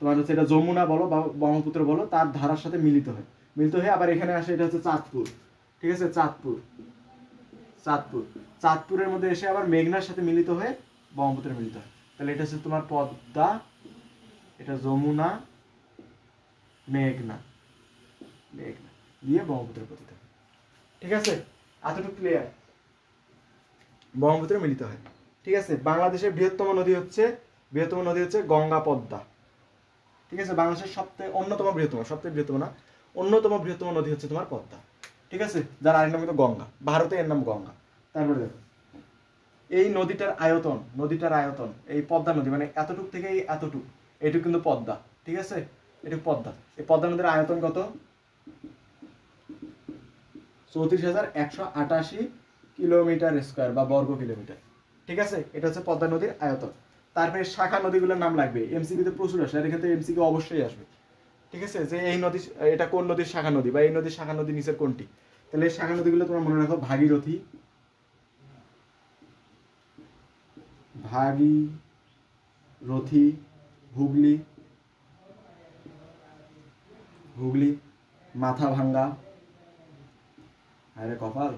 তোমার হচ্ছে এটা যমুনা বলো বা ব্রহ্মপুত্র বলো, তার ধারার সাথে মিলিত হয়ে আবার এখানে আসে, এটা হচ্ছে চাঁদপুর, ঠিক আছে, চাঁদপুরের মধ্যে এসে আবার মেঘনার সাথে মিলিত হয়ে ব্রহ্মপুত্রে মিলিত হয়। তাহলে এটা হচ্ছে তোমার পদ্মা, এটা যমুনা, মেঘনা দিয়ে ব্রহ্মপুত্রে পতিত হয়, ঠিক আছে, এতটুকু ক্লিয়ার, ব্রহ্মপুত্রে মিলিত হয়, ঠিক আছে। বাংলাদেশের বৃহত্তম নদী হচ্ছে গঙ্গা পদ্মা, ঠিক আছে, বাংলাদেশের অন্যতম বৃহত্তম নদী হচ্ছে তোমার পদ্মা, ঠিক আছে, যার আরেক নাম কিন্তু গঙ্গা, ভারতে এর নাম গঙ্গা। তারপরে দেখো এই নদীটার আয়তন এই পদ্মা নদী মানে এতটুক থেকে এতটুক, এইটুক কিন্তু পদ্মা, ঠিক আছে, এটুক পদ্মা, এই পদ্মা নদীর আয়তন কত, 34,188 কিলোমিটার স্কয়ার বা বর্গ কিলোমিটার, ঠিক আছে, এটা হচ্ছে পদ্মা নদীর আয়তন। তারপরে শাখা নদীগুলোর নাম লাগবে, এমসিকিউতে প্রচুর আসে, আর এখান থেকে এমসিকিউ অবশ্যই আসবে, ঠিক আছে, যে এই নদী এটা কোন নদীর শাখা নদী বা এই নদীর শাখা নদী নিচের কোনটি, তাহলে এই শাখা নদীগুলো তোমরা মনে রাখো, ভাগীরথী, ভাগীরথী, হুগলি, মাথাভাঙ্গা, আরে কপাল,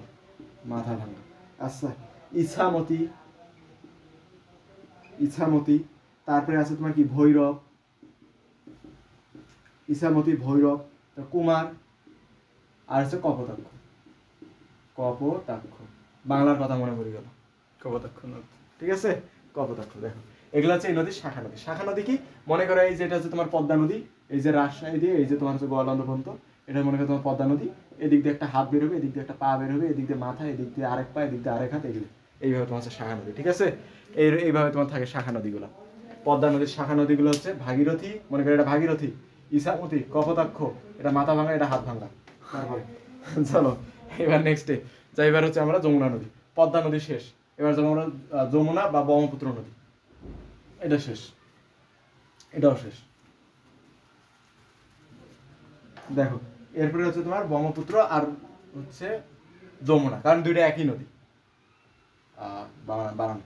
মাথাভাঙ্গা। আচ্ছা, ইছামতি, তারপরে আছে তোমার কি ভৈরব, ইছামতি, ভৈরব, কুমার, আর হচ্ছে কপোতাক্ষ। বাংলার কথা মনে পড়ে গেল, কপোতাক্ষ নদী। ঠিক আছে, কপোতাক্ষ। দেখো এগুলো হচ্ছে এই নদীর শাখা নদী। শাখা নদী কি মনে করো, এই যেটা হচ্ছে তোমার পদ্মা নদী, এই যে রাজশাহী দিয়ে এই যে তোমার হচ্ছে গোয়ালন্দ পর্যন্ত, এটা মনে করো তোমার পদ্মা নদী। এদিক দিয়ে একটা হাত বের হবে, এদিক দিয়ে একটা পা বের হবে, এদিক দিয়ে মাথা, এদিক দিয়ে আরেক পা, এদিক দিয়ে আরেক হাত, এগুলো এইভাবে তোমার হচ্ছে শাখা নদী। ঠিক আছে, এইভাবে তোমার থাকে শাখা নদীগুলো। পদ্মা নদীর শাখা নদীগুলো হচ্ছে ভাগীরথী, মনে করো এটা ভাগীরথী, ইছামতি, কপোতাক্ষ, এটা মাথা ভাঙা, এটা হাত ভাঙা। তারপরে চলো এবার নেক্সটে যাই, এবার হচ্ছে আমরা যমুনা নদী। পদ্মা নদী শেষ, এবার যেমন আমরা যমুনা বা ব্রহ্মপুত্র নদী, এটা শেষ, এটাও শেষ। দেখো এরপরে হচ্ছে তোমার ব্রহ্মপুত্র আর হচ্ছে যমুনা, কারণ দুইটা একই নদী। বানান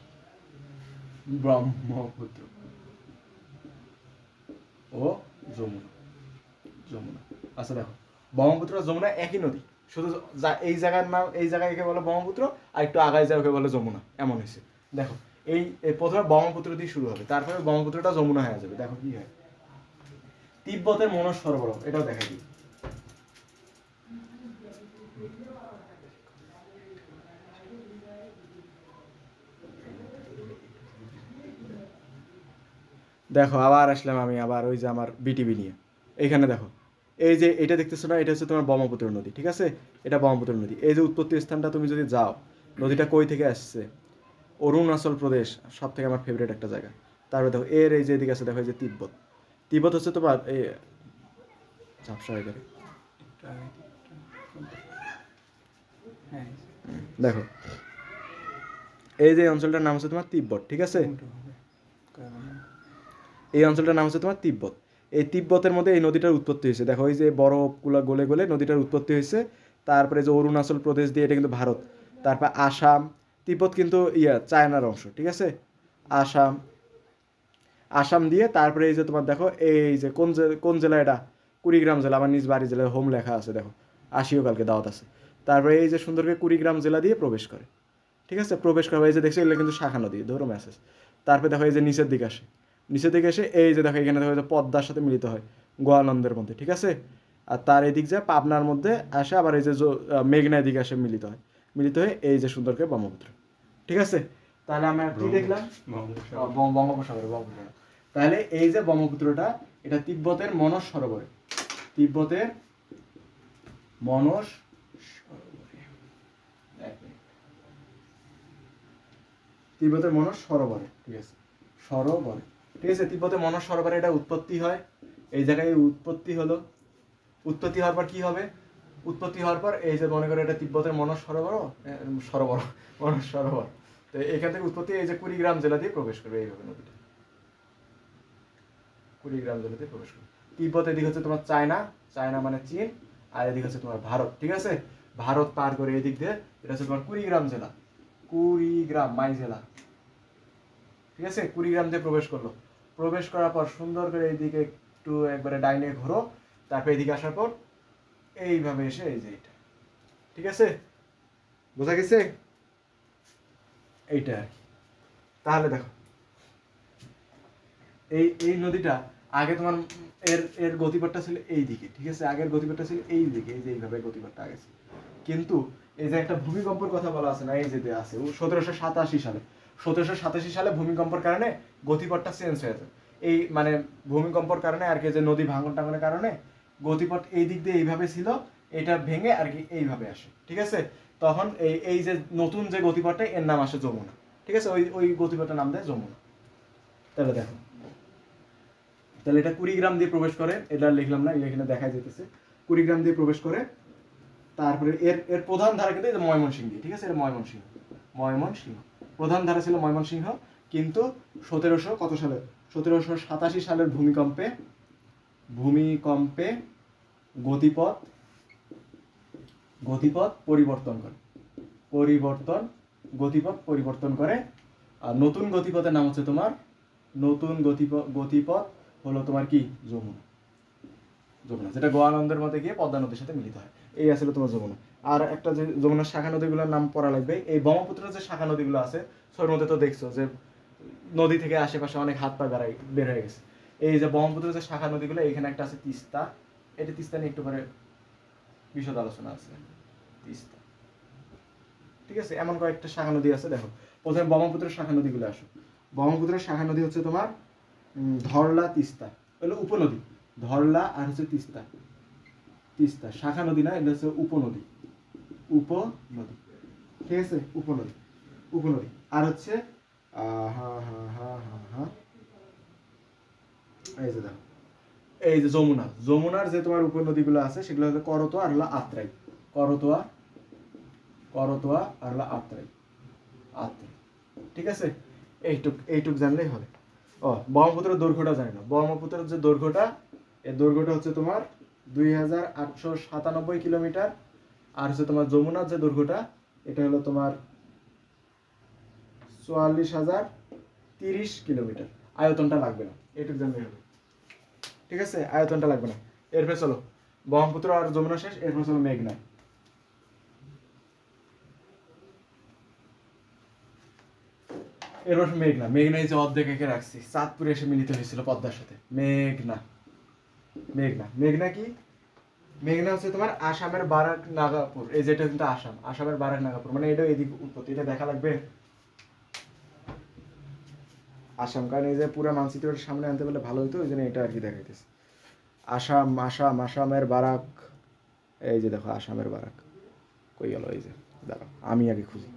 ব্রহ্মপুত্র ও যমুনা। আচ্ছা দেখো, ব্রহ্মপুত্র আর যমুনা একই নদী, শুধু এই জায়গার নাম, এই জায়গায় একে বলে ব্রহ্মপুত্র, আর একটু আগায় যায় ওকে বলে যমুনা, এমন হয়েছে। দেখো এই প্রথমে ব্রহ্মপুত্র দিয়ে শুরু হবে, তারপরে ব্রহ্মপুত্রটা যমুনা হয়ে যাবে। দেখো কি হয়, তিব্বতের মনোজ সরোবর, এটাও দেখা দিই। দেখো আবার আসলাম আমি, আবার ওই যে আমার বিটিভি নিয়ে। এইখানে দেখো, এই যে এটা দেখতেছো না, এটা হচ্ছে তোমার ব্রহ্মপুত্র নদী। ঠিক আছে, এটা ব্রহ্মপুত্র নদী। এই যে উৎপত্তি স্থানটা তুমি যদি যাও, নদীটা কই থেকে আসছে, অরুণাচল প্রদেশ, সব থেকে আমার ফেভারিট একটা জায়গা। তারপরে দেখো এর এই যে এদিকে আছে, দেখো এই যে তিব্বত হচ্ছে তোমার এই ঝাপসা হয়ে গেলে, দেখো এই যে অঞ্চলটার নাম হচ্ছে তোমার তিব্বত। ঠিক আছে, এই অঞ্চলটার নাম হচ্ছে তোমার তিব্বত। এই তিব্বতের মধ্যে এই নদীটার উৎপত্তি হয়েছে। দেখো এই যে বরফগুলো গলে গলে নদীটার উৎপত্তি হয়েছে। তারপরে যে অরুণাচল প্রদেশ দিয়ে, এটা কিন্তু ভারত। তারপর আসাম, তিব্বত কিন্তু চায়নার অংশ। ঠিক আছে, আসাম দিয়ে তারপরে এই যে তোমার দেখো এই যে কোন জেলা, এটা কুড়িগ্রাম জেলা, আমার নিজ বাড়ি জেলা, হোম লেখা আছে, দেখো আসিও কালকে দাওয়াত আছে। তারপরে এই যে সুন্দর করে কুড়িগ্রাম জেলা দিয়ে প্রবেশ করে। ঠিক আছে, প্রবেশ করা, এই যে দেখছো এগুলো কিন্তু শাখা নদী, ধরো মেসেজ। তারপরে দেখো এই যে নিচের দিকে এসে এই যে দেখো এখানে দেখো পদ্মার সাথে মিলিত হয় গোয়ালন্দের মধ্যে। ঠিক আছে, আর তার এদিক যায় পাবনার মধ্যে আসে, আবার এই যে মেঘনা এদিকে আসে মিলিত হয়ে এই যে সুন্দর করে ব্রহ্মপুত্র। ঠিক আছে, তাহলে আমরা কি দেখলাম, বঙ্গোপসাগর। তাহলে এই যে ব্রহ্মপুত্রটা, এটা তিব্বতের মনোজ সরোবরে, তিব্বতের মনোজ সরোবরে। ঠিক আছে, তিব্বতের মনোজ সরোবরে এটা উৎপত্তি হয়। এই জায়গায় উৎপত্তি হলো, উৎপত্তি হওয়ার পর কি হবে, উৎপত্তি হওয়ার পর এই যে মনে করো এটা তিব্বতের মনোজ সরোবর, তো এখান থেকে উৎপত্তি, এই যে কুড়িগ্রাম জেলা দিয়ে প্রবেশ করবে, এইভাবে নদীটা কুড়িগ্রাম জেলা দিয়ে প্রবেশ করবে। তিব্বত এদিক হচ্ছে তোমার চায়না মানে চীন, আর এদিক হচ্ছে তোমার ভারত। ঠিক আছে, ভারত পার করে এদিক দিয়ে এটা হচ্ছে তোমার কুড়িগ্রাম জেলা, মাই জেলা। ঠিক আছে, কুড়িগ্রাম দিয়ে প্রবেশ করার পর সুন্দর করে এইদিকে একটু একবারে ডাইনে ঘোরো, তারপর এদিকে আসার পর এইভাবে এসে এই যে এটা। ঠিক আছে, বোঝা গেছে এইটা আর কি। তাহলে দেখো এই নদীটা আগে তোমার এর গতিপথটা ছিল এই দিকে। ঠিক আছে, আগের গতিপথটা ছিল এই দিকে, এই যে এইভাবে গতিপথটা আগে ছিল। কিন্তু এই যে একটা ভূমিকম্পের কথা বলা আছে না, এই যে আছে 1787 সালে ভূমিকম্পের কারণে গতিপথটা চেঞ্জ হয়ে যায়। এই মানে ভূমিকম্পের কারণে আর কি, যে নদী ভাঙন টাঙনের কারণে গতিপথ এই দিক দিয়ে এইভাবে ছিল, এটা ভেঙে আর কি এইভাবে আসে। ঠিক আছে, তখন এই যে নতুন যে গতিপথটা, এর নাম আসে যমুনা। ঠিক আছে, ওই গতিপথটার নাম দেয় যমুনা। তাহলে দেখো, তাহলে এটা কুড়িগ্রাম দিয়ে প্রবেশ করে, এটা লিখলাম না, এখানে দেখা যেতেছে কুড়িগ্রাম দিয়ে প্রবেশ করে। তারপরে এর প্রধান ধারা কিন্তু ময়মনসিংহ। ঠিক আছে, এটা ময়মনসিংহ প্রধান ধারা ছিল ময়মনসিংহ। কিন্তু 1787 সালের ভূমিকম্পে গতিপথ গতিপথ পরিবর্তন করে, গতিপথ পরিবর্তন করে। আর নতুন গতিপথের নাম হচ্ছে তোমার, নতুন গতিপথ হলো তোমার কি, যমুনা। যেটা গোয়ালন্দের মধ্যে গিয়ে পদ্মা নদীর সাথে মিলিত হয়। এই আসলে তোমার যমুনা। আর একটা যে যমুনার শাখা নদীগুলোর নাম পড়া লাগবে। এই ব্রহ্মপুত্রের যে শাখা নদীগুলো আছে, ওর মধ্যে তো দেখছো যে নদী থেকে আশেপাশে অনেক হাত পা বের হয়ে গেছে। এই যে ব্রহ্মপুত্রের যে শাখা নদীগুলো, এখানে একটা আছে তিস্তা। এটা তিস্তা নিয়ে একটু পরে বিশদ আলোচনা আছে, তিস্তা। ঠিক আছে, এমন কয়েকটা শাখা নদী আছে। দেখো প্রথমে ব্রহ্মপুত্রের শাখা নদীগুলো আসো। ব্রহ্মপুত্রের শাখা নদী হচ্ছে তোমার ধরলা, তিস্তা হলো উপনদী। ধরলা আর হচ্ছে তিস্তা, শাখা নদী না, এটা হচ্ছে উপনদী। ঠিক আছে, উপনদী। আর হচ্ছে এই যে দেখো, এই যে যমুনার যে তোমার উপনদীগুলো আছে সেগুলো হচ্ছে করতোয়া আর হলো আত্রাই। করতোয়া আর হলো আত্রাই। ঠিক আছে, এইটুক জানলেই হবে। ব্রহ্মপুত্রের দৈর্ঘ্যটা জানি না। ব্রহ্মপুত্রের যে দৈর্ঘ্যটা, এই দৈর্ঘ্যটা হচ্ছে তোমার 2897 কিলোমিটার। আর হচ্ছে তোমার যমুনার যে দৈর্ঘ্যটা, এটা হলো তোমার 44,030 কিলোমিটার। আয়তনটা লাগবে না, এইটুক জানলেই হবে। ঠিক আছে, আয়তনটা লাগবে না। এরপরে চলো ব্রহ্মপুত্র আর যমুনা শেষ, এরপর চলো মেঘনা। এরপর মেঘনা এই যে অর্ধেক একে রাখছি, চাঁদপুরে এসে মিলিত হয়েছিল পদ্মার সাথে। মেঘনা কি? মেঘনা হচ্ছে তোমার আসামের বারাক নাগাপুর। এই যেটা কিন্তু আসামের বারাক নাগাপুর, মানে এটা এদিক উৎপত্তি। এটা দেখা লাগবে আসাম, কারণ এই যে পুরো মানচিত্রের সামনে আনতে পারলে ভালো হতো, ওই জন্য এটা আর কি দেখাইতেছে। আসামের বারাক। এই যে দেখো আসামের বারাক কই গেল? এই যে দাঁড়াও, আমি আগে খুঁজি।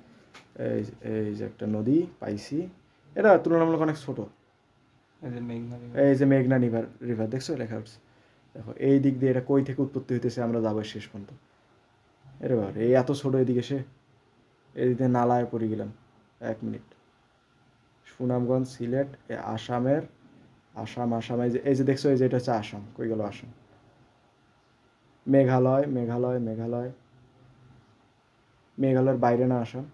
এই যে একটা নদী পাইছি, এটা তুলনামূলক অনেক ছোট। এই যে মেঘনা রিভার দেখছো, লেখা উঠছে। দেখো এই দিক দিয়ে এটা কই থেকে উৎপত্তি হইতেছে, আমরা যাবো শেষ পর্যন্ত। এবার এই এত ছোট এদিকে এসে এদিকে নালায় পড়ে গেলাম। 1 মিনিট। সুনামগঞ্জ, সিলেট, আসাম। এই যে দেখছো, এই যে এটা হচ্ছে আসাম। কই গেল আসাম? মেঘালয়ের বাইরে না আসাম?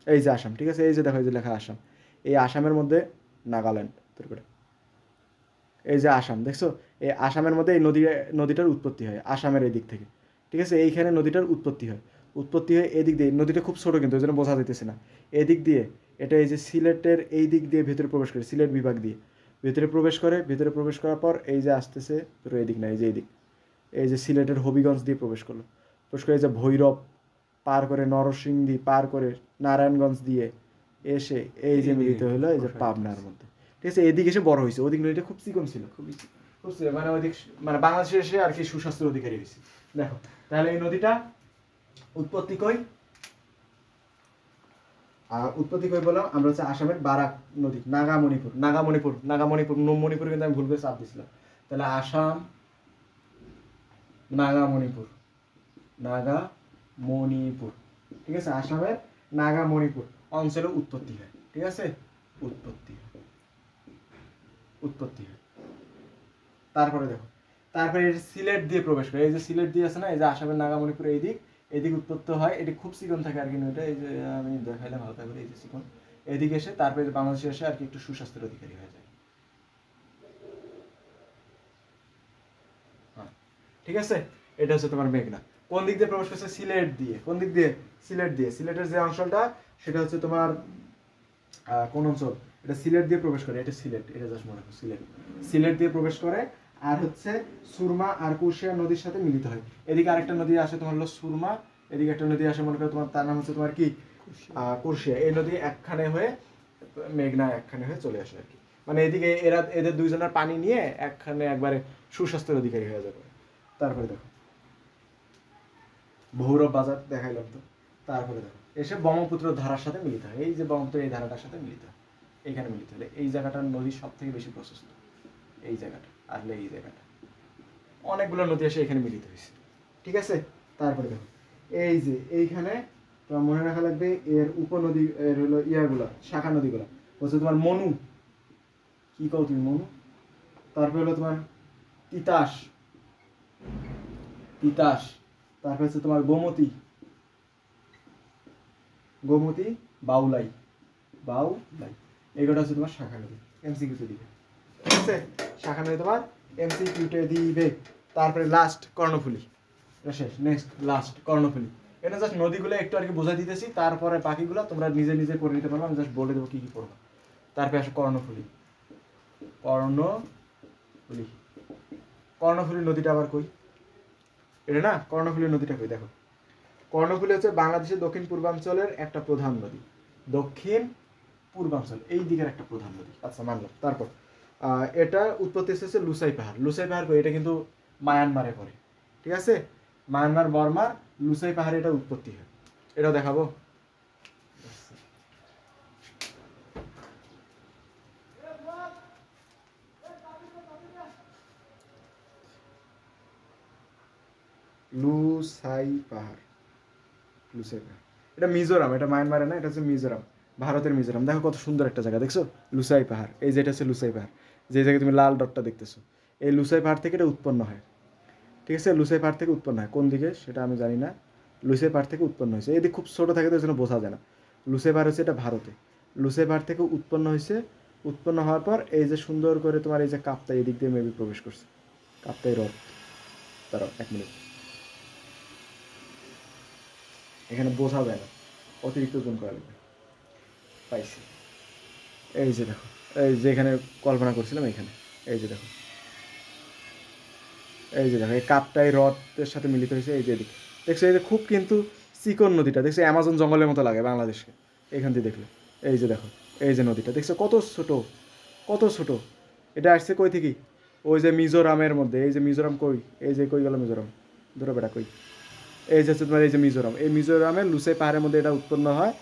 এই যে আসাম। ঠিক আছে, এই যে দেখো, এই যে লেখা আসাম। এই আসামের মধ্যে নাগাল্যান্ড, ত্রিপুরা। এই যে আসাম দেখছো, এই আসামের মধ্যে এই নদীটার উৎপত্তি হয় আসামের এই দিক থেকে। ঠিক আছে, এইখানে নদীটার উৎপত্তি হয় এদিক দিয়ে। নদীটা খুব ছোট কিন্তু, ওই জন্য বোঝা যেতেছে না। এদিক দিয়ে এটা এই যে সিলেটের এই দিক দিয়ে ভেতরে প্রবেশ করে, সিলেট বিভাগ দিয়ে ভেতরে প্রবেশ করার পর এই যে আসতেছে তোর এদিক না, এই যে সিলেটের হবিগঞ্জ দিয়ে প্রবেশ করে এই যে ভৈরব পার করে, নরসিংদী পার করে, নারায়ণগঞ্জ দিয়ে এসে এই যে মিলিত হলো এই যে পাবনার মধ্যে। ঠিক আছে, এদিকে এসে বড় হয়েছে। ওদিক নদীটা খুব চিকন ছিল, মানে ওদিক মানে বাংলাদেশে এসে আর কি সুস্বাস্থ্যের অধিকারী হয়েছে। দেখো তাহলে এই নদীটা উৎপত্তি কই বললাম আমরা, হচ্ছে আসামের বারাক নদী, মণিপুর কিন্তু আমি ভুল করে চাপ দিছিলাম। তাহলে আসাম, মণিপুর। ঠিক আছে, আসামের মণিপুর অঞ্চলে উৎপত্তি হয়। ঠিক আছে, উৎপত্তি হয়। তারপরে দেখো, সিলেট দিয়ে প্রবেশ করে। এই যে সিলেট দিয়ে আছে না, এই যে আসামের মণিপুর, এদিক উৎপত্তি হয়। এটি খুব চিকন থাকে আর কি নদীটা। এই যে আমি দেখাইলাম হালকা করে, এই যে চিকন। এদিকে এসে তারপরে বাংলাদেশে এসে আর কি একটু সুস্বাস্থ্যের অধিকারী হয়ে যায়। হ্যাঁ, ঠিক আছে, এটা হচ্ছে তোমার মেঘনা। কোন দিক দিয়ে প্রবেশ করছে? সিলেট দিয়ে। কোন দিক দিয়ে? সিলেটের যে অঞ্চলটা, সেটা হচ্ছে তোমার কোন অঞ্চল? এটা সিলেট দিয়ে প্রবেশ করে। এটা জাস্ট মনে রাখো, সিলেট দিয়ে প্রবেশ করে। আর হচ্ছে সুরমা আর কুশিয়া নদীর সাথে মিলিত হয়। এদিকে আরেকটা নদী আসে তোমার হলো সুরমা, এদিকে একটা নদী আসে মনে করো তোমার, তার নাম হচ্ছে তোমার কি, কুশিয়া। এই নদী একখানে হয়ে মেঘনা একখানে হয়ে চলে আসে আর কি। মানে এদিকে এদের দুইজনের পানি নিয়ে একখানে একবারে সুস্বাস্থ্যের অধিকারী হয়ে যাবে। তারপরে দেখো ভৈরব বাজার দেখাইলাম তো। তারপরে দেখো এসে ব্রহ্মপুত্র ধারার সাথে মিলিত হয়। এই যে ব্রহ্মপুত্র এই ধারাটার সাথে মিলিত হয়, এইখানে মিলিত হলে এই জায়গাটার নদী সব থেকে বেশি প্রশস্ত। এই জায়গাটা আসলে এই জায়গাটা অনেকগুলো নদী এসে এখানে মিলিত হয়েছে। ঠিক আছে, তারপরে দেখো এই যে এইখানে তোমার মনে রাখা লাগবে এর উপনদী, এর হলো ইয়াগুলা, শাখা নদীগুলা হচ্ছে তোমার মনু। কি কও তুমি? মনু। তারপরে হলো তোমার তিতাস। তারপর হচ্ছে তোমার গোমতী, গোমতী, বাউলাই, বাউলাই, এগুলো হচ্ছে তোমার শাখা নদী, এমসিকিউতে দিবে। ঠিক আছে, শাখা নদী তোমার এমসিকিউতে দিবে। তারপরে লাস্ট কর্ণফুলী, এটা শেষ। Next last Karnaphuli. এটা জাস্ট নদীগুলো একটু আর কি বোঝাই দিতেছি, তারপরে বাকিগুলো তোমরা নিজে নিজে করে নিতে পারবে, আমি জাস্ট বলে দেবো কি কি পড়বা। তারপরে আসে কর্ণফুলী, কর্ণফুলী, কর্ণফুলী নদীটা আবার কই, এটা না, কর্ণফুলী নদীটা কই দেখো। কর্ণফুলী হচ্ছে বাংলাদেশের দক্ষিণ পূর্বাঞ্চলের একটা প্রধান নদী, দক্ষিণ পূর্বাঞ্চল এই দিকের একটা প্রধান নদী। আচ্ছা মানলাম। তারপর এটা উৎপত্তি হচ্ছে লুসাই পাহাড়। লুসাই পাহাড় কই, এটা কিন্তু মায়ানমারে পড়ে। ঠিক আছে, মায়ানমার বর্মার লুসাই পাহাড়ে এটা উৎপত্তি হয়, এটাও দেখাবো। লুসাই পাহাড়, লুসাই পাহাড়, এটা মিজোরাম, এটা মায়ানমারে না, এটা হচ্ছে মিজোরাম, ভারতের মিজোরাম। দেখো কত সুন্দর একটা জায়গা, দেখছো লুসাই পাহাড়, এই যেটা হচ্ছে লুসাই পাহাড়, যে জায়গায় তুমি লাল ডটটা দেখতেছো, এই লুসাই পাহাড় থেকে এটা উৎপন্ন হয়। ঠিক আছে, লুসাই পাহাড় থেকে উৎপন্ন হয়, কোন দিকে সেটা আমি জানি না, লুসাই পাহাড় থেকে উৎপন্ন হয়েছে। এদিকে খুব ছোটো থাকে তো জন্য বোঝা যায় না। লুসাই পাহাড় হচ্ছে এটা ভারতে, লুসাই পাহাড় থেকে উৎপন্ন হয়েছে। উৎপন্ন হওয়ার পর এই যে সুন্দর করে তোমার এই যে কাপ্তাই এদিক দিয়ে মেবি প্রবেশ করছে, কাপ্তাই হ্রদ। দাঁড়াও 1 মিনিট, এখানে বোঝা যায় না, অতিরিক্ত জুম করা লাগবে। পাইছি, এই যে দেখো, এই যে এখানে কল্পনা করছিলাম এখানে, এই যে দেখো, এই যে দেখো এই কাপ্তাই হ্রদের সাথে মিলিত হয়েছে। এই যে এদিকে দেখছো, এই যে খুব কিন্তু চিকন নদীটা, দেখছো অ্যামাজন জঙ্গলের মতো লাগে বাংলাদেশকে এখান থেকে দেখলে। এই যে দেখো, এই যে নদীটা দেখছো কত ছোট, কত ছোট। এটা আসছে কই থেকে, ওই যে মিজোরামের মধ্যে। এই যে মিজোরাম কই, এই যে কই গেল মিজোরাম, ধরো বেটা কই, এই যে হচ্ছে তোমার এই যে মিজোরাম, এই মিজোরামের লুসাই পাহাড়ের মধ্যে এটা উৎপন্ন হয়।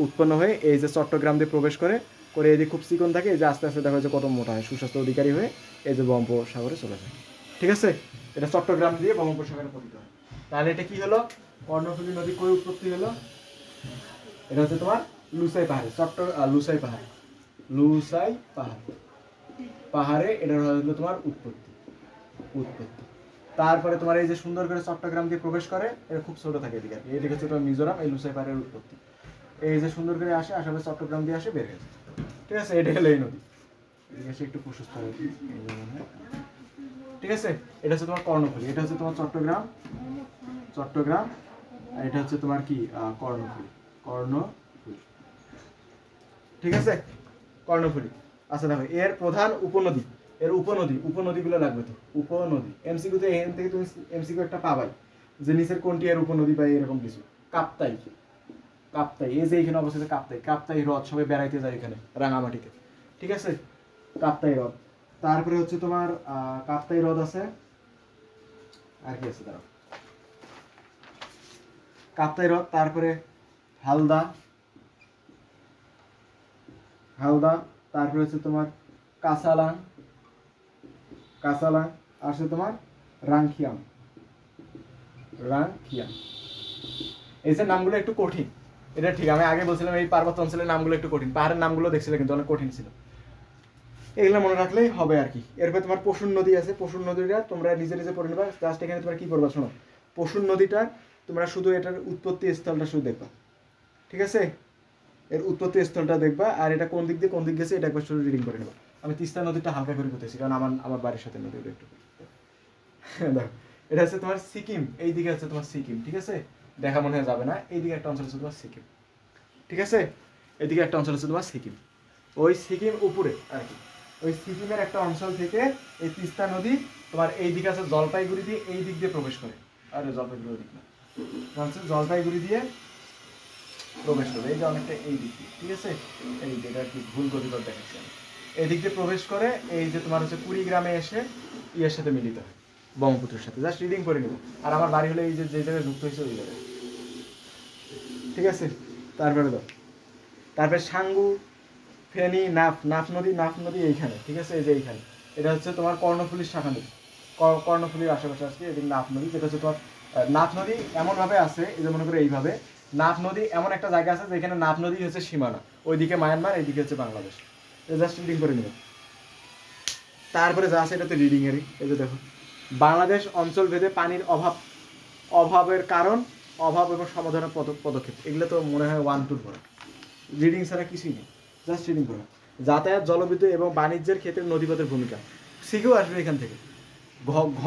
উৎপন্ন হয়ে এই যে চট্টগ্রাম দিয়ে প্রবেশ করে, করে এই যে খুব চিকন থাকে, এই যে আস্তে আস্তে দেখা যায় কত মোটা হয়, সুস্বাস্থ্য অধিকারী হয়ে এই যে বঙ্গোপসাগরে চলে যায়। ঠিক আছে, এটা চট্টগ্রাম দিয়ে বঙ্গোপসাগরে পতিত হয়। তাহলে এটা কি হলো, কর্ণফুলী নদী কই উৎপত্তি হলো, এটা হচ্ছে তোমার লুসাই পাহাড়ে, লুসাই পাহাড়ে, লুসাই পাহাড়, পাহাড়ে এটা হলো তোমার উৎপত্তি, উৎপত্তি। তারপরে তোমার এই যে সুন্দর করে চট্টগ্রাম দিয়ে প্রবেশ করে, এটা খুব ছোট থাকে এদিকে, এইদিকে হচ্ছে তোমার মিজোরাম, এই লুসাই পাহাড়ের উৎপত্তি। এই যে সুন্দর করে আসে, আসামে চট্টগ্রাম দিয়ে আসে, বের হয়ে যায়। ঠিক আছে, এটা হলো এই নদী, এদিকে এসে একটু প্রশস্ত হয়। ঠিক আছে, এটা হচ্ছে তোমার কর্ণফুলী, এটা হচ্ছে তোমার চট্টগ্রাম, চট্টগ্রাম, আর এটা হচ্ছে তোমার কি কর্ণফুলী, কর্ণফুলী। ঠিক আছে, কর্ণফুলী। আচ্ছা দেখো, এর প্রধান উপনদী, এর উপনদী, উপনদীগুলো লাগবে তো, উপনদী এমসিকিউতে এখান থেকে তুমি এমসিকিউ একটা পাবাই, যে নিচের কোনটি এর উপনদী বা এরকম কিছু। কাপ্তাই, কাপ্তাই, এই যে এখানে অবস্থিত কাপ্তাই, কাপ্তাই হ্রদ, সবাই বেড়াইতে যায় এখানে রাঙামাটিতে। ঠিক আছে, কাপ্তাই হ্রদ। তারপরে হচ্ছে তোমার কাপ্তাই হ্রদ আছে, আর কি আছে দাঁড়াও, কাপ্তাই হ্রদ, তারপরে হালদা, হালদা, তারপরে হচ্ছে তোমার কাসালাং, কাসালাং, আসছে তোমার রাংখিয়াং, রাংখিয়াং। এই যে নামগুলো একটু কঠিন, এটা ঠিক, আমি আগে বলছিলাম এই পার্বত্য অঞ্চলের নামগুলো একটু কঠিন, পাহাড়ের নামগুলো দেখছিলে কিন্তু অনেক কঠিন ছিল, এগুলো মনে রাখলেই হবে আর কি। এরপর তোমার পশুর নদী আছে, পশুর নদীটা তোমরা নিজে নিজে পড়ে নেবা। জাস্ট এখানে তোমরা কি করবা শোনো, পশুর নদীটা তোমরা শুধু এটার উৎপত্তি স্থলটা শুধু দেখবা। ঠিক আছে, এর উৎপত্তি স্থলটা দেখবা, আর এটা কোন দিক দিয়ে কোন দিক গেছে এটা একবার শুধু রিডিং করে নেবা। আমি তিস্তা নদীটা হালকা করে করতেছি, কারণ আমার বাড়ির সাথে নদীটা একটু দেখো, এটা হচ্ছে তোমার সিকিম, এই দিকে হচ্ছে তোমার সিকিম। ঠিক আছে, দেখা মনে হয় যাবে না, এইদিকে একটা অঞ্চল হচ্ছে তোমার সিকিম। ঠিক আছে, এইদিকে একটা অঞ্চল হচ্ছে তোমার সিকিম, ওই সিকিম উপরে আর কি, ওই সিকিমের একটা অঞ্চল থেকে এই তিস্তা নদী তোমার এই দিকে আছে জলপাইগুড়ি দিয়ে এই দিক দিয়ে প্রবেশ করে। আরে জলপাইগুড়ি দিক না, জলপাইগুড়ি দিয়ে প্রবেশ করে, এই যে অনেকটা এই দিক দিয়ে। ঠিক আছে, এই যেটা কি ভুল গতিপথ দেখাচ্ছি আমি, এই দিক দিয়ে প্রবেশ করে এই যে তোমার হচ্ছে কুড়িগ্রামে এসে ইয়ের সাথে মিলিত হয়, ব্রহ্মপুত্রের সাথে। জাস্ট রিডিং করে নেব। আর আমার বাড়ি হলো এই যে যে জায়গায় যুক্ত হয়েছে ওই জায়গায়। ঠিক আছে, তারপরে দাও, তারপরে সাঙ্গু, ফেনী, নাফ নদী এইখানে। ঠিক আছে, এই যে এইখানে, এটা হচ্ছে তোমার কর্ণফুলীর শাখা নদী, কর্ণফুলীর আশেপাশে আসছে এদিকে নাফ নদী, যেটা হচ্ছে তোমার নাফ নদী এমনভাবে আছে, এই যে মনে করো এইভাবে নাফ নদী এমন একটা জায়গা আছে যেখানে নাফ নদী হচ্ছে সীমানা, ওইদিকে মায়ানমার, এইদিকে হচ্ছে বাংলাদেশ। জাস্ট রিডিং করে নেব। তারপরে যা আছে এটা তো রিডিং এরই। এই যে দেখো, বাংলাদেশ অঞ্চল ভেদে পানির অভাব অভাবের কারণ, অভাব এবং সমাধানের পদক্ষেপ, এগুলো তো মনে হয় 1-2 পড়া। রিডিং ছাড়া কিছুই নেই, জাস্ট রিডিং পড়া। যাতায়াত, জলবিদ্যুৎ এবং বাণিজ্যের ক্ষেত্রে নদীপথের ভূমিকা, শিখেও আসবে এখান থেকে।